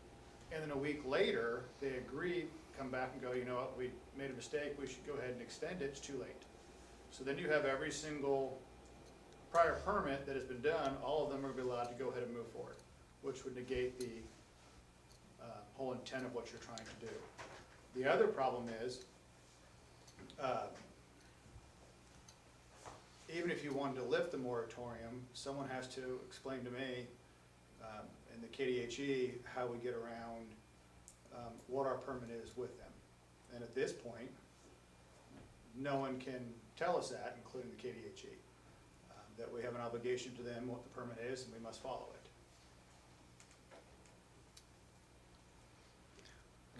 and then a week later they agree, come back and go, you know what, we made a mistake, we should go ahead and extend it, it's too late. So then you have every single prior permit that has been done, all of them are going to be allowed to go ahead and move forward, which would negate the whole intent of what you're trying to do. The other problem is, even if you wanted to lift the moratorium, someone has to explain to me, in the KDHE, how we get around what our permit is with them. And at this point, no one can tell us that, including the KDHE, that we have an obligation to them, what the permit is, and we must follow it.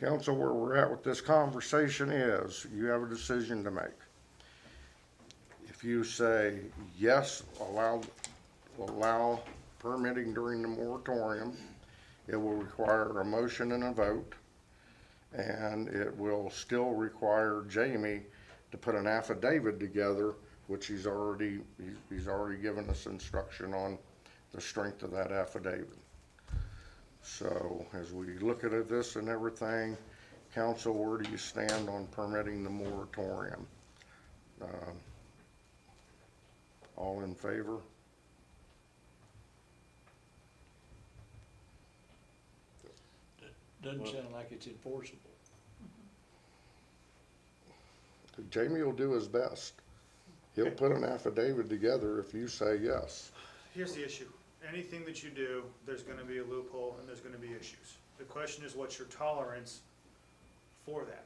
Council, where we're at with this conversation is, you have a decision to make. If you say, yes, allow permitting during the moratorium, it will require a motion and a vote, and it will still require Jamie to put an affidavit together, which he's already given us instruction on the strength of that affidavit. So as we look at this and everything, council, where do you stand on permitting the moratorium? All in favor? Doesn't sound like it's enforceable. Jamie will do his best. He'll put an affidavit together if you say yes. Here's the issue. Anything that you do, there's gonna be a loophole and there's gonna be issues. The question is, what's your tolerance for that?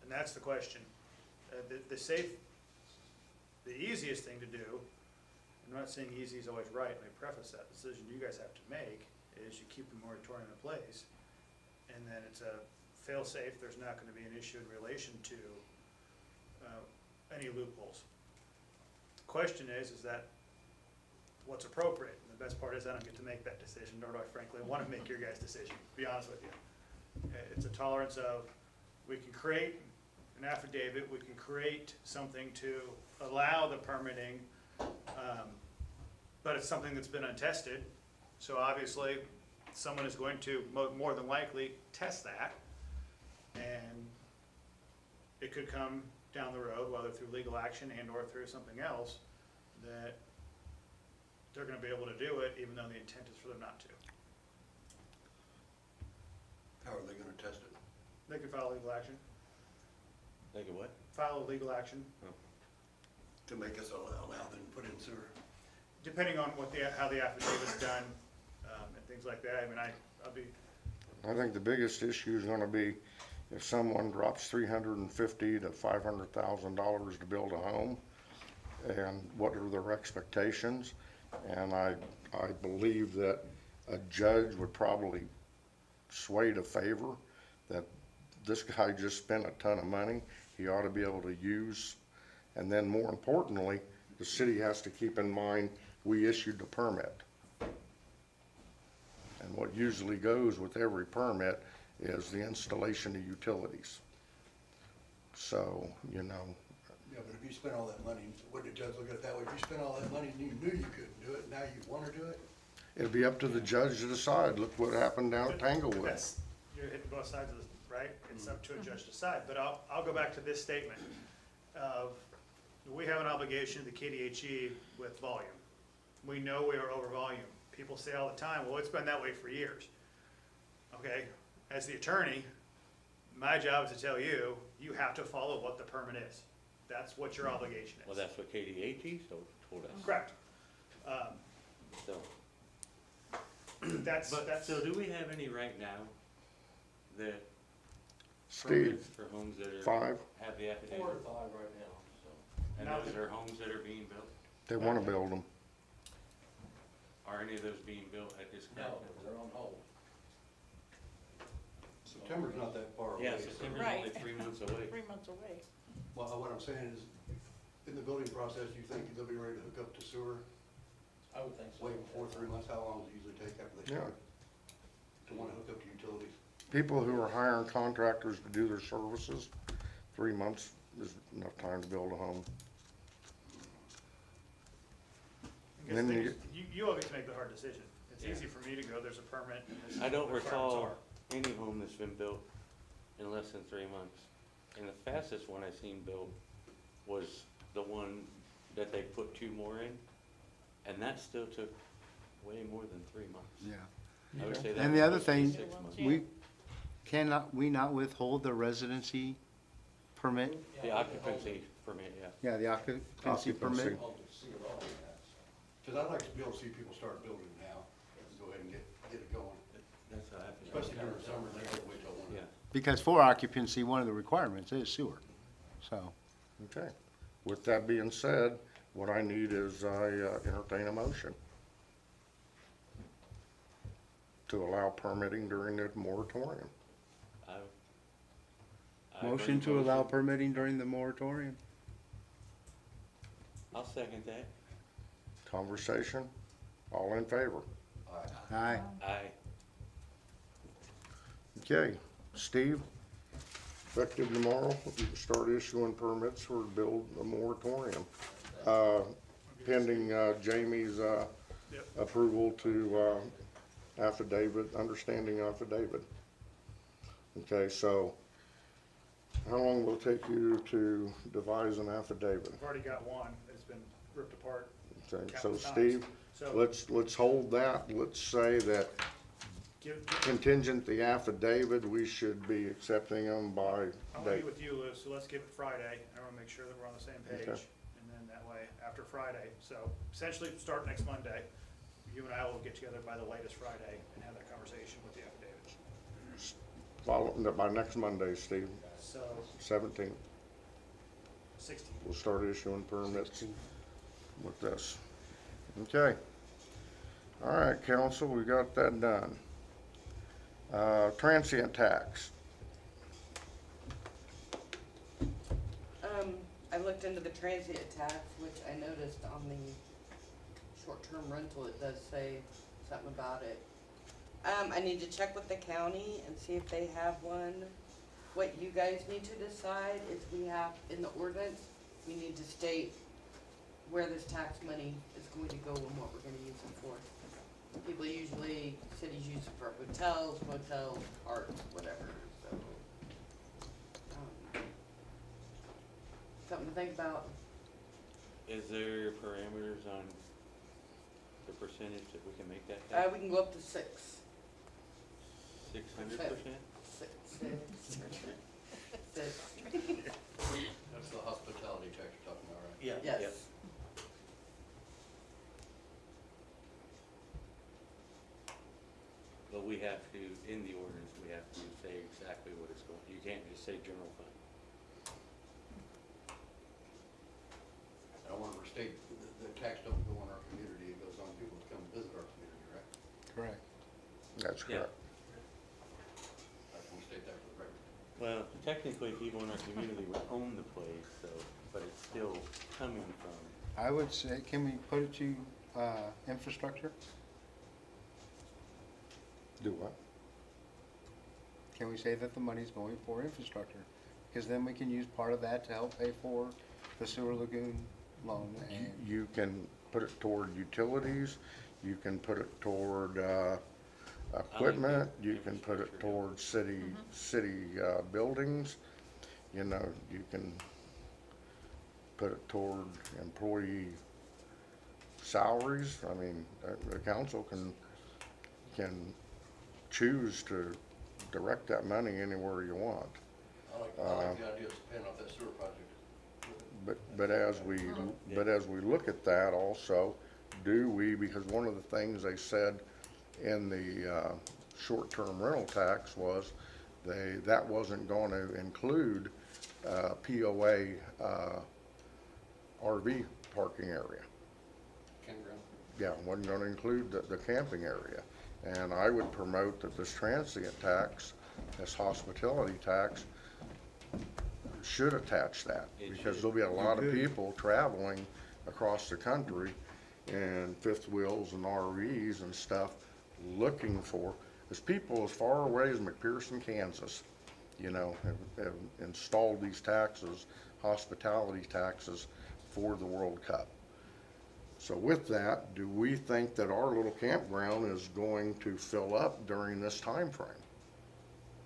And that's the question. The easiest thing to do, I'm not saying easy is always right, let me preface that, the decision you guys have to make is you keep the moratorium in place, and then it's a fail-safe, there's not gonna be an issue in relation to any loopholes. The question is that what's appropriate? And the best part is I don't get to make that decision, nor do I frankly want to make your guys' decision, to be honest with you. It's a tolerance of, we can create an affidavit, we can create something to allow the permitting, but it's something that's been untested. So obviously, someone is going to more than likely test that, and it could come down the road, whether through legal action and or through something else, that they're gonna be able to do it, even though the intent is for them not to. How are they gonna test it? They could file legal action, Like a what? file a legal action, To make us allow them to put in sewer? depending on how the affidavit's done, and things like that. I mean, I'll be, I think the biggest issue is gonna be if someone drops $350,000 to $500,000 to build a home, and what are their expectations? And I believe that a judge would probably sway to favor that this guy just spent a ton of money, he ought to be able to use. And then more importantly, the city has to keep in mind, we issued the permit. And what usually goes with every permit is the installation of utilities. So, you know, Yeah, but if you spend all that money, wouldn't the judge look at it that way? If you spent all that money and you knew you couldn't do it, now you wanna do it? it'll be up to the judge to decide. Look what happened down at Tanglewood. that's, you're hitting both sides of this, right? It's up to a judge to decide, but I'll go back to this statement of, we have an obligation to the KDHE with volume. We know we are over volume. People say all the time, well, it's been that way for years. Okay, as the attorney, my job is to tell you, you have to follow what the permit is. That's what your obligation is. Well, that's what KDHE told us. Correct. So, That's, so do we have any right now that Steve, permits for homes that are, 5, have the 4 affidavit? or 5 right now, so. And Now those are homes that are being built? they wanna build them. Are any of those being built at this No, current? they're on hold. September's not that far away. Yeah, so- September's Right. only 3 months away. 3 months away. Well, what I'm saying is, in the building process, you think they'll be ready to hook up to sewer I would think so. way before 3 months? How long does it usually take after they Yeah. start? To wanna hook up to utilities? People who are hiring contractors to do their services, 3 months is enough time to build a home. because Then you always make the hard decision. It's Yeah. easy for me to go, there's a permit. And this is I don't what the requirements recall are. any home that's been built in less than 3 months. And the fastest one I seen built was the one that they put 2 more in, and that still took way more than 3 months. Yeah. I would say that And the was other supposed to be thing, 6 months. we not withhold the residency permit? The occupancy permit, yeah. Yeah, the occupancy Occupancy. permit. Hold to see it all, that's. Cause I'd like to be able to see people start building now, and go ahead and get it going. That's how I feel. Especially during the summer, they have to wait till winter. Yeah. Because for occupancy, one of the requirements is sewer, so. Okay. With that being said, what I need is I entertain a motion to allow permitting during the moratorium. I Motion bring to allow motion. permitting during the moratorium. I'll second that. Conversation? All in favor? Aye. Aye. Okay. Steve, effective tomorrow, you can start issuing permits for build a moratorium. Pending, Jamie's, Yep. approval to, affidavit, understanding affidavit. Okay, so how long will it take you to devise an affidavit? I've already got one, it's been ripped apart. Okay, so countless times. Steve, So let's hold that, let's say that give, contingent the affidavit, we should be accepting them by I'll date. meet with you, Lou, so let's give it Friday, and I wanna make sure that we're on the same page. Okay. And then that way, after Friday, so essentially, start next Monday, you and I will get together by the latest Friday and have that conversation with the affidavit. Follow, by next Monday, Steve, So, 17th, 16. we'll start issuing permits with this. Okay. All right, council, we got that done. Transient tax. I looked into the transient tax, which I noticed on the short-term rental, it does say something about it. I need to check with the county and see if they have one. What you guys need to decide is we have, in the ordinance, we need to state where this tax money is going to go and what we're gonna use it for. People usually, cities use it for hotels, motels, parks, whatever, so. Something to think about. Is there parameters on the percentage that we can make that tax? We can go up to 6%. 600%? Six. That's the hospitality tax you're talking about, right? Yeah. Yes. Yep. But we have to, in the ordinance, we have to say exactly what it's going, you can't just say general fund. I want to restate, the tax don't go on our community, it goes on people to come visit our community, right? Correct. That's Yeah. correct. I just want to state that for the record. Well, technically, people in our community would own the place, so, but it's still coming from, I would say, can we put it to, infrastructure? Do what? Can we say that the money's going for infrastructure? Because then we can use part of that to help pay for the sewer lagoon loan and, You can put it toward utilities, you can put it toward, equipment, you can put it infrastructure. toward city buildings, you know, you can put it toward employee salaries. I mean, the council can choose to direct that money anywhere you want. I like the idea of paying off that sewer project. But as we look at that also, do we, because one of the things they said in the short-term rental tax was that wasn't going to include POA RV parking area. Campground. Yeah, wasn't going to include the camping area. And I would promote that this transient tax, this hospitality tax, should attach that. It Because should. there'll be a lot of people traveling across the country in fifth wheels and RVs and stuff looking for, there's people as far away as McPherson, Kansas, you know, have installed these taxes, hospitality taxes for the World Cup. So with that, do we think that our little campground is going to fill up during this time frame?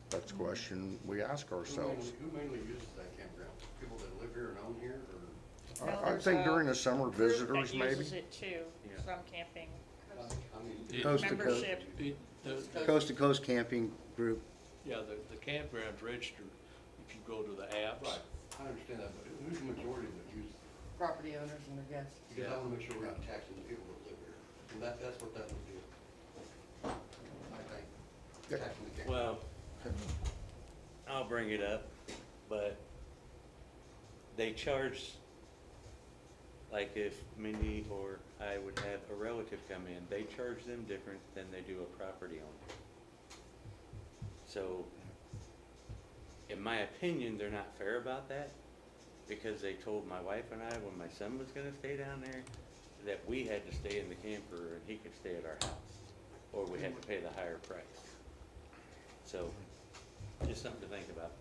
That's a question we ask ourselves. Who mainly uses that campground? People that live here and own here, or? No, I there's think a during the summer, group visitors that maybe. uses it too, Yeah. some camping. I mean, Coast to coast. Membership. Coast to coast camping group. Yeah, the campground's registered if you go to the apps. right, I understand that, but who's the majority that use? Property owners and their guests. Because I want to make sure we're not taxing the people that live here, and that's what that would be. I think, Yeah. taxing the campground. well, I'll bring it up, but they charge, like if Mindy or I would have a relative come in, they charge them different than they do a property owner. So, in my opinion, they're not fair about that, because they told my wife and I, when my son was gonna stay down there, that we had to stay in the camper and he could stay at our house, or we had to pay the higher price. So, just something to think about.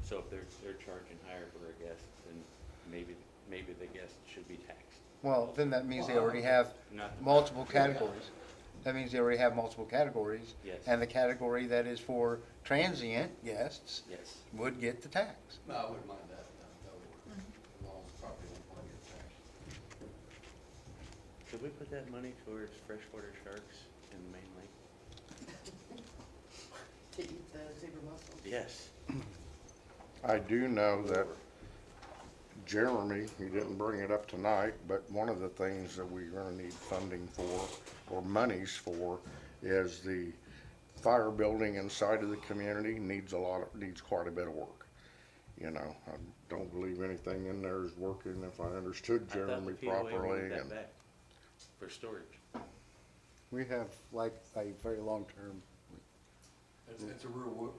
So if they're charging higher for a guest, then maybe the guest should be taxed. Well, then that means they already have Not the- multiple categories. That means they already have multiple categories. Yes. And the category that is for transient guests Yes. would get the tax. No, I wouldn't mind that, no, as long as the property won't want to get taxed. Should we put that money towards freshwater sharks in the main lake? To eat the zebra mussels. Yes. I do know that Jeremy, he didn't bring it up tonight, but one of the things that we're gonna need funding for, or monies for, is the fire building inside of the community needs quite a bit of work. You know, I don't believe anything in there is working, if I understood I thought Jeremy the POA properly. wanted that And back for storage. We have like a very long-term, It's a real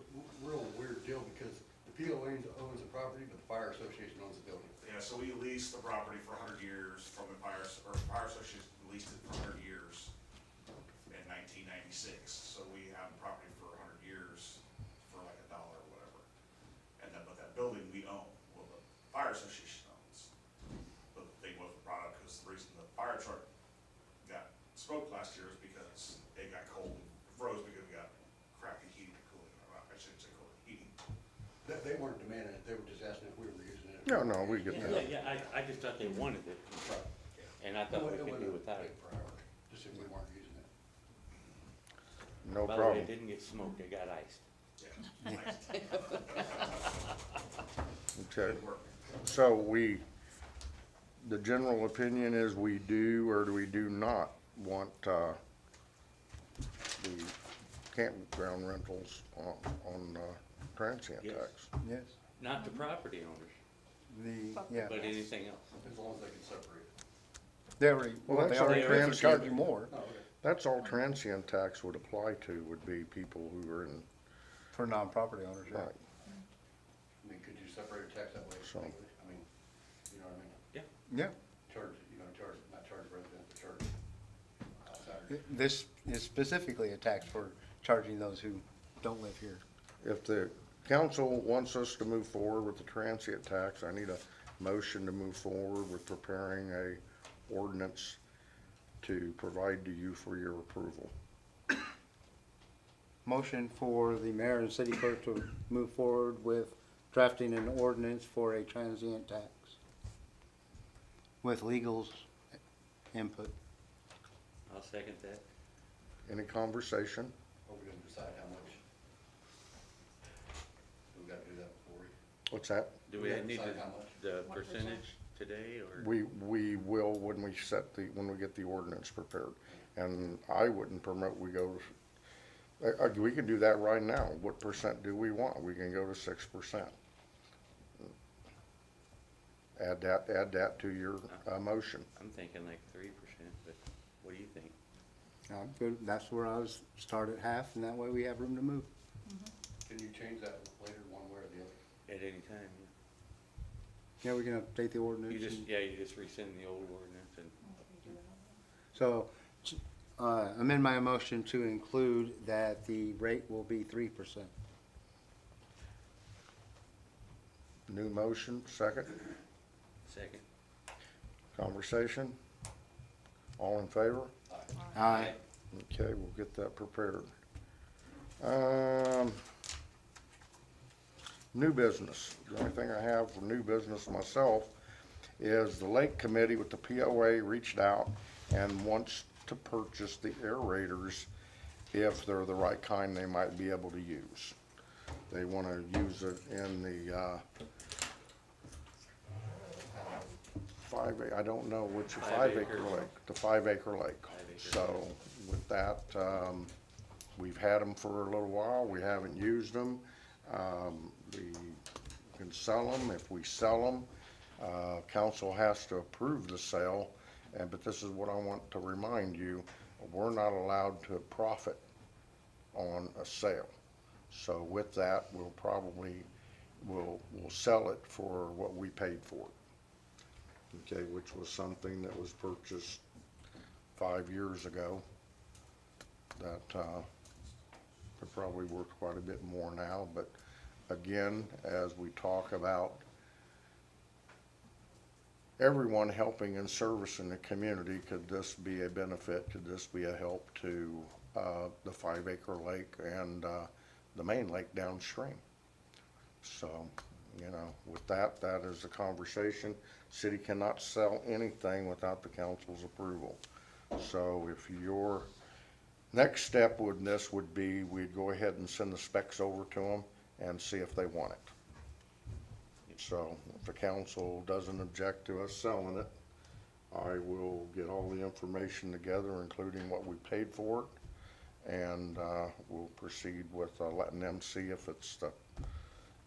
weird deal because the POA owns the property, but the fire association owns the building. Yeah, so we leased the property for 100 years from the fire association leased it for 100 years in 1996. So we have property for 100 years for like $1 or whatever. And then, but that building we own, well, the fire association owns. But the thing was brought up because the reason the fire truck got smoked last year is because it got cold, froze because we got crappy heating and cooling. I shouldn't say cooling, heating. They weren't demanding it, they were just asking if we were using it. No, we get Yeah, that. yeah, I just thought they wanted it, and I thought we could do without it. Per hour, just if we weren't using it. No By the way, problem. it didn't get smoked, it got iced. Yeah, nice. Okay. Good work. So the general opinion is we do or do we do not want, the campground rentals on transient Yes. tax? yes, Not the property owners, yeah. but anything else. As long as they can separate. They already, Well, well, they that's all already transient. charge you more Oh, okay. That's all transient tax would apply to, would be people who are in, for non-property owners, yeah. right, I mean, could you separate a tax that way? So- legally? I mean, you know what I mean? Yeah, Charge, not charge residents, but charge outsiders. this is specifically a tax for charging those who don't live here. if the council wants us to move forward with the transient tax, I need a motion to move forward with preparing a ordinance to provide to you for your approval. Motion for the mayor and city clerk to move forward with drafting an ordinance for a transient tax with legal's input. I'll second that. Any conversation? Are we gonna decide how much? We gotta do that before we. What's that? Do We we have to need decide how much? the percentage today, or? We will when we when we get the ordinance prepared. And I wouldn't promote we go, we can do that right now. What percent do we want? We can go to 6%. Add that to your, motion. I'm thinking like 3%, but what do you think? I'm good, that's where I was, start at half, and that way we have room to move. Can you change that later, one way or the other? At any time, Yeah, we can update the yeah. ordinance. You just, and- yeah, you just rescind the old ordinance and, So, amend my motion to include that the rate will be 3%. New motion, second. second. Conversation? All in favor? Aye. Okay, we'll get that prepared. New business. The only thing I have for new business myself is the Lake Committee with the POA reached out and wants to purchase the aerators if they're the right kind they might be able to use. They want to use it in the, I don't know which, 5 acre lake, the 5 acre lake. 5 acre. So with that, we've had them for a little while, we haven't used them. We can sell them, if we sell them, council has to approve the sale, but this is what I want to remind you, we're not allowed to profit on a sale. So with that, we'll sell it for what we paid for it. Okay, which was something that was purchased 5 years ago. That, they're probably worth quite a bit more now, but, again, as we talk about everyone helping and servicing the community, could this be a benefit? Could this be a help to the 5-acre lake and the main lake downstream? So, you know, with that, that is the conversation. City cannot sell anything without the council's approval. So if your next step with this would be, we'd go ahead and send the specs over to them and see if they want it. So if the council doesn't object to us selling it, I will get all the information together, including what we paid for it, and we'll proceed with letting them see if it's the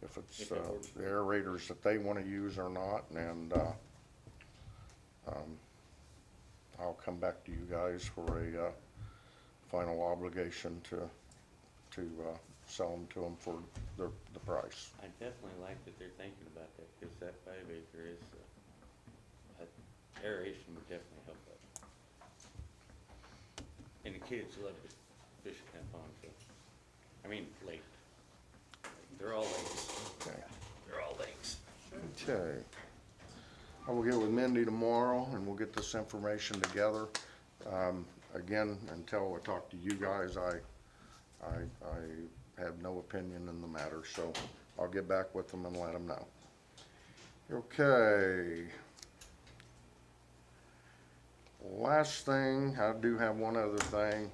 the aerators that they want to use or not, and I'll come back to you guys for a final obligation to sell them to them for the price. I definitely like that they're thinking about that, because that 5-acre is, aeration would definitely help that. And the kids love to fish in that pond, so, I mean, lake. They're all lakes. Okay. They're all lakes. Okay. I will get with Mindy tomorrow and we'll get this information together. Again, until I talk to you guys, I have no opinion in the matter, so I'll get back with them and let them know. Okay. Last thing, I do have one other thing.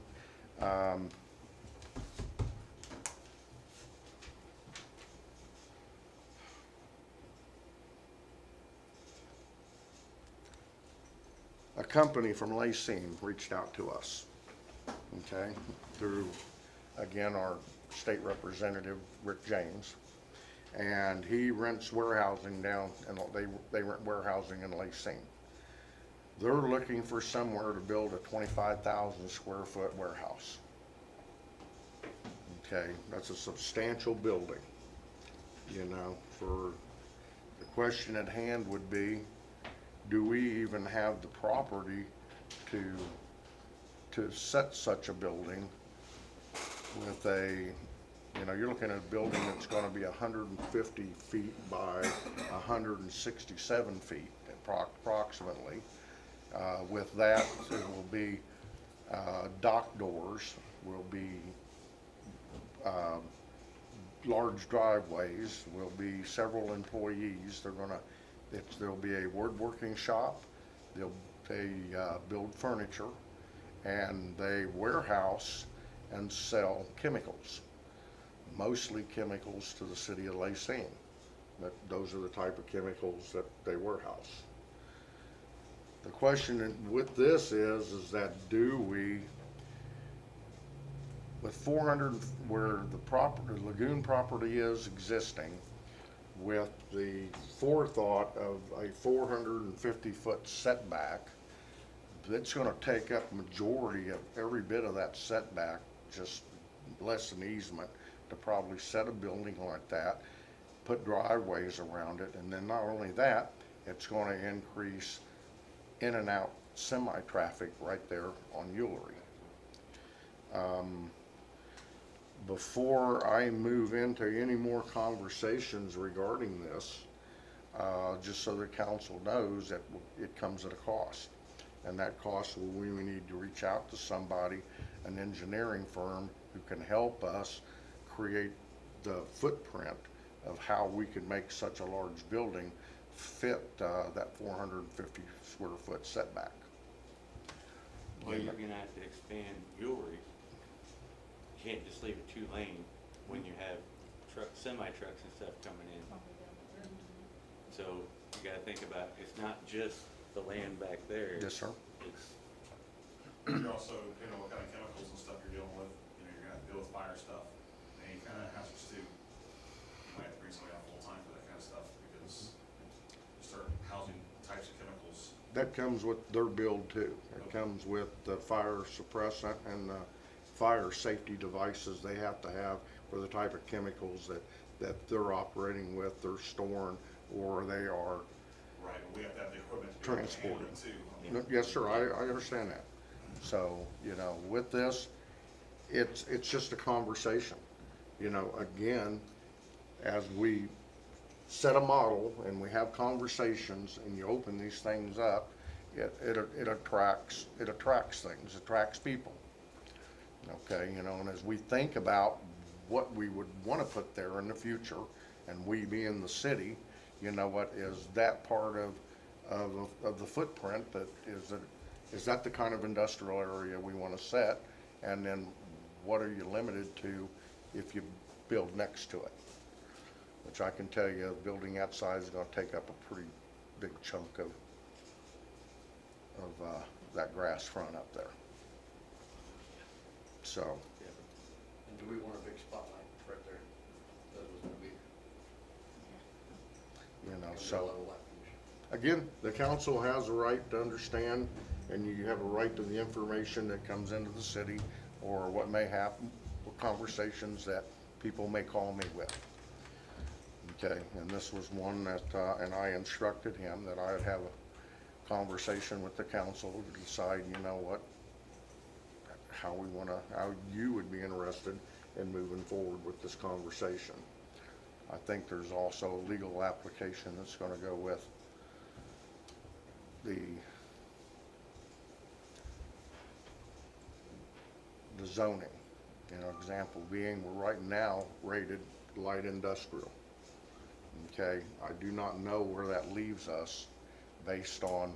A company from Lacine reached out to us, okay, through, again, our state representative, Rick James, and he rents warehousing down, and they rent warehousing in Lacine. They're looking for somewhere to build a 25,000 square foot warehouse. Okay, that's a substantial building, you know. For the question at hand would be, do we even have the property to set such a building with a, you know, you're looking at a building that's gonna be 150 feet by 167 feet approximately. With that, it will be dock doors, will be large driveways, will be several employees. There'll be a woodworking shop. They build furniture, and they warehouse and sell chemicals, mostly chemicals to the city of Lacine. Those are the type of chemicals that they warehouse. The question with this is that do we, with 400, where the lagoon property is existing, with the forethought of a 450-foot setback, it's going to take up majority of every bit of that setback, just less than easement, to probably set a building like that, put driveways around it, and then not only that, it's going to increase in and out semi-traffic right there on Ullery. Before I move into any more conversations regarding this, just so the council knows that it comes at a cost. And that cost, we need to reach out to somebody, an engineering firm, who can help us create the footprint of how we can make such a large building fit that 450 square foot setback. Well, you're gonna have to expand Ullery. You can't just leave it 2-lane when you have semi-trucks and stuff coming in. So you gotta think about, it's not just the land back there. Yes, sir. It's, You're also, depending on what kind of chemicals and stuff you're dealing with, you know, you're gonna have to deal with fire stuff, and any kind of hazards too. You might have to bring somebody out full time for that kind of stuff, because you start housing types of chemicals. That comes with their build too. It comes with the fire suppressant and the fire safety devices they have to have for the type of chemicals that they're operating with, they're storing, or they are Right, but we have to have the equipment to be able to handle transporting. it too. Yes, sir, I understand that. So, you know, with this, it's just a conversation. You know, again, as we set a model and we have conversations and you open these things up, it attracts things, attracts people. Okay, you know, and as we think about what we would want to put there in the future, and we being the city, you know, what is that part of the footprint that is that the kind of industrial area we want to set? And then what are you limited to if you build next to it? Which I can tell you, building that size is going to take up a pretty big chunk of that grass front up there. So, And do we want a big spotlight right there? That was gonna be. you know, gonna be a so. level light condition. Again, the council has a right to understand, and you have a right to the information that comes into the city, or what may happen, or conversations that people may call me with. Okay, and this was one that, and I instructed him that I'd have a conversation with the council to decide, you know what, how you would be interested in moving forward with this conversation. I think there's also a legal application that's gonna go with the zoning. You know, example being, we're right now rated light industrial. Okay, I do not know where that leaves us based on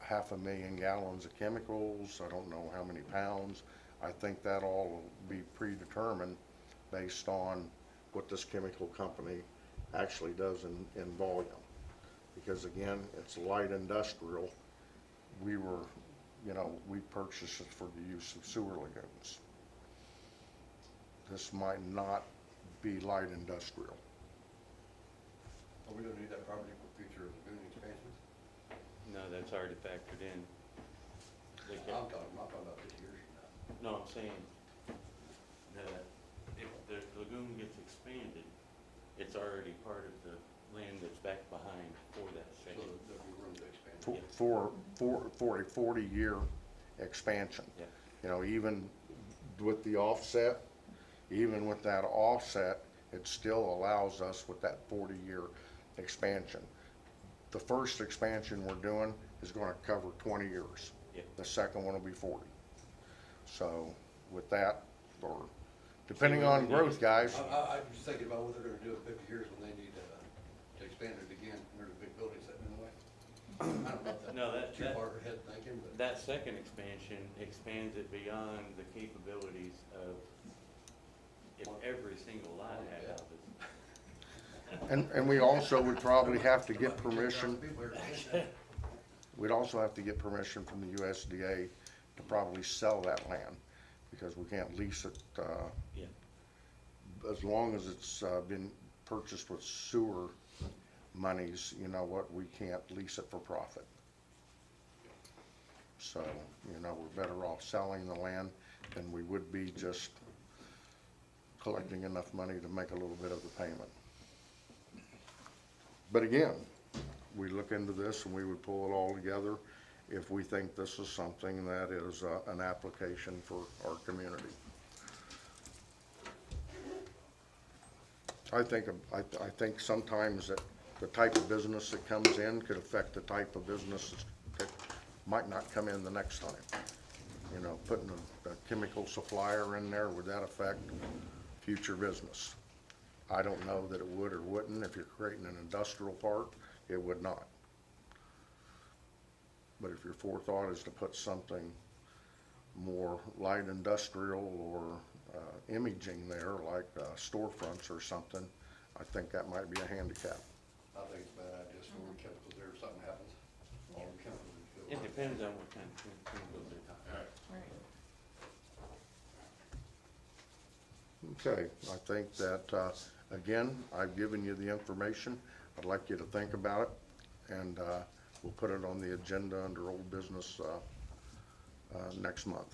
500,000 gallons of chemicals. I don't know how many pounds. I think that all will be predetermined based on what this chemical company actually does in volume. Because again, it's light industrial. We purchased it for the use of sewer lagoons. This might not be light industrial. Are we gonna need that property for future lagoon expansions? No, that's already factored in. They I'm can, talking about 50 years from now. no, I'm saying that if the lagoon gets expanded, it's already part of the land that's back behind for that So section. there'll be room to expand. For a 40-year expansion. Yeah. You know, even with the offset, even with that offset, it still allows us with that 40-year expansion. The first expansion we're doing is gonna cover 20 years. Yeah. The second one will be 40. So with that, or depending on growth, guys, I'm just thinking about what they're gonna do in 50 years when they need to expand it again, and there's a big building sitting in the way. I don't know if No, that's too far ahead thinking, but. That second expansion expands it beyond the capabilities of if every single lot had houses. and we also would probably have to get permission. We'd also have to get permission from the USDA to probably sell that land, because we can't lease it, Yeah. as long as it's, been purchased with sewer monies, you know what, we can't lease it for profit. So, you know, we're better off selling the land than we would be just collecting enough money to make a little bit of the payment. But again, we look into this and we would pull it all together if we think this is something that is an application for our community. I think sometimes that the type of business that comes in could affect the type of business that might not come in the next time. You know, putting a chemical supplier in there, would that affect future business? I don't know that it would or wouldn't. If you're creating an industrial park, it would not. But if your forethought is to put something more light industrial or imaging there, like storefronts or something, I think that might be a handicap. I think it's a bad idea, so we're chemicals there, if something happens, all the chemicals would It fill. depends on what kind of chemicals they're talking. Okay, I think that, again, I've given you the information. I'd like you to think about it, and we'll put it on the agenda under old business next month.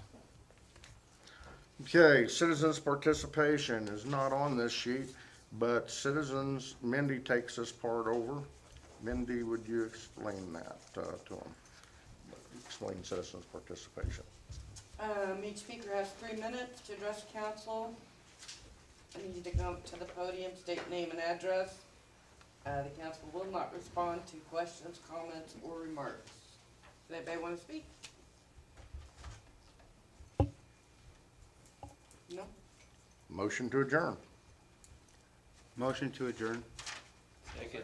Okay, citizens' participation is not on this sheet, but citizens, Mindy takes this part over. Mindy, would you explain that to them? Explain citizens' participation. Each speaker has 3 minutes to address council. I need you to come up to the podium, state name and address. The council will not respond to questions, comments, or remarks. Does anybody want to speak? No? Motion to adjourn. Motion to adjourn. Second.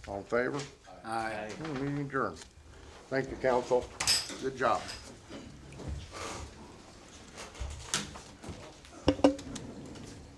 All in favor? Aye. Meeting adjourned. Thank you, council. Good job.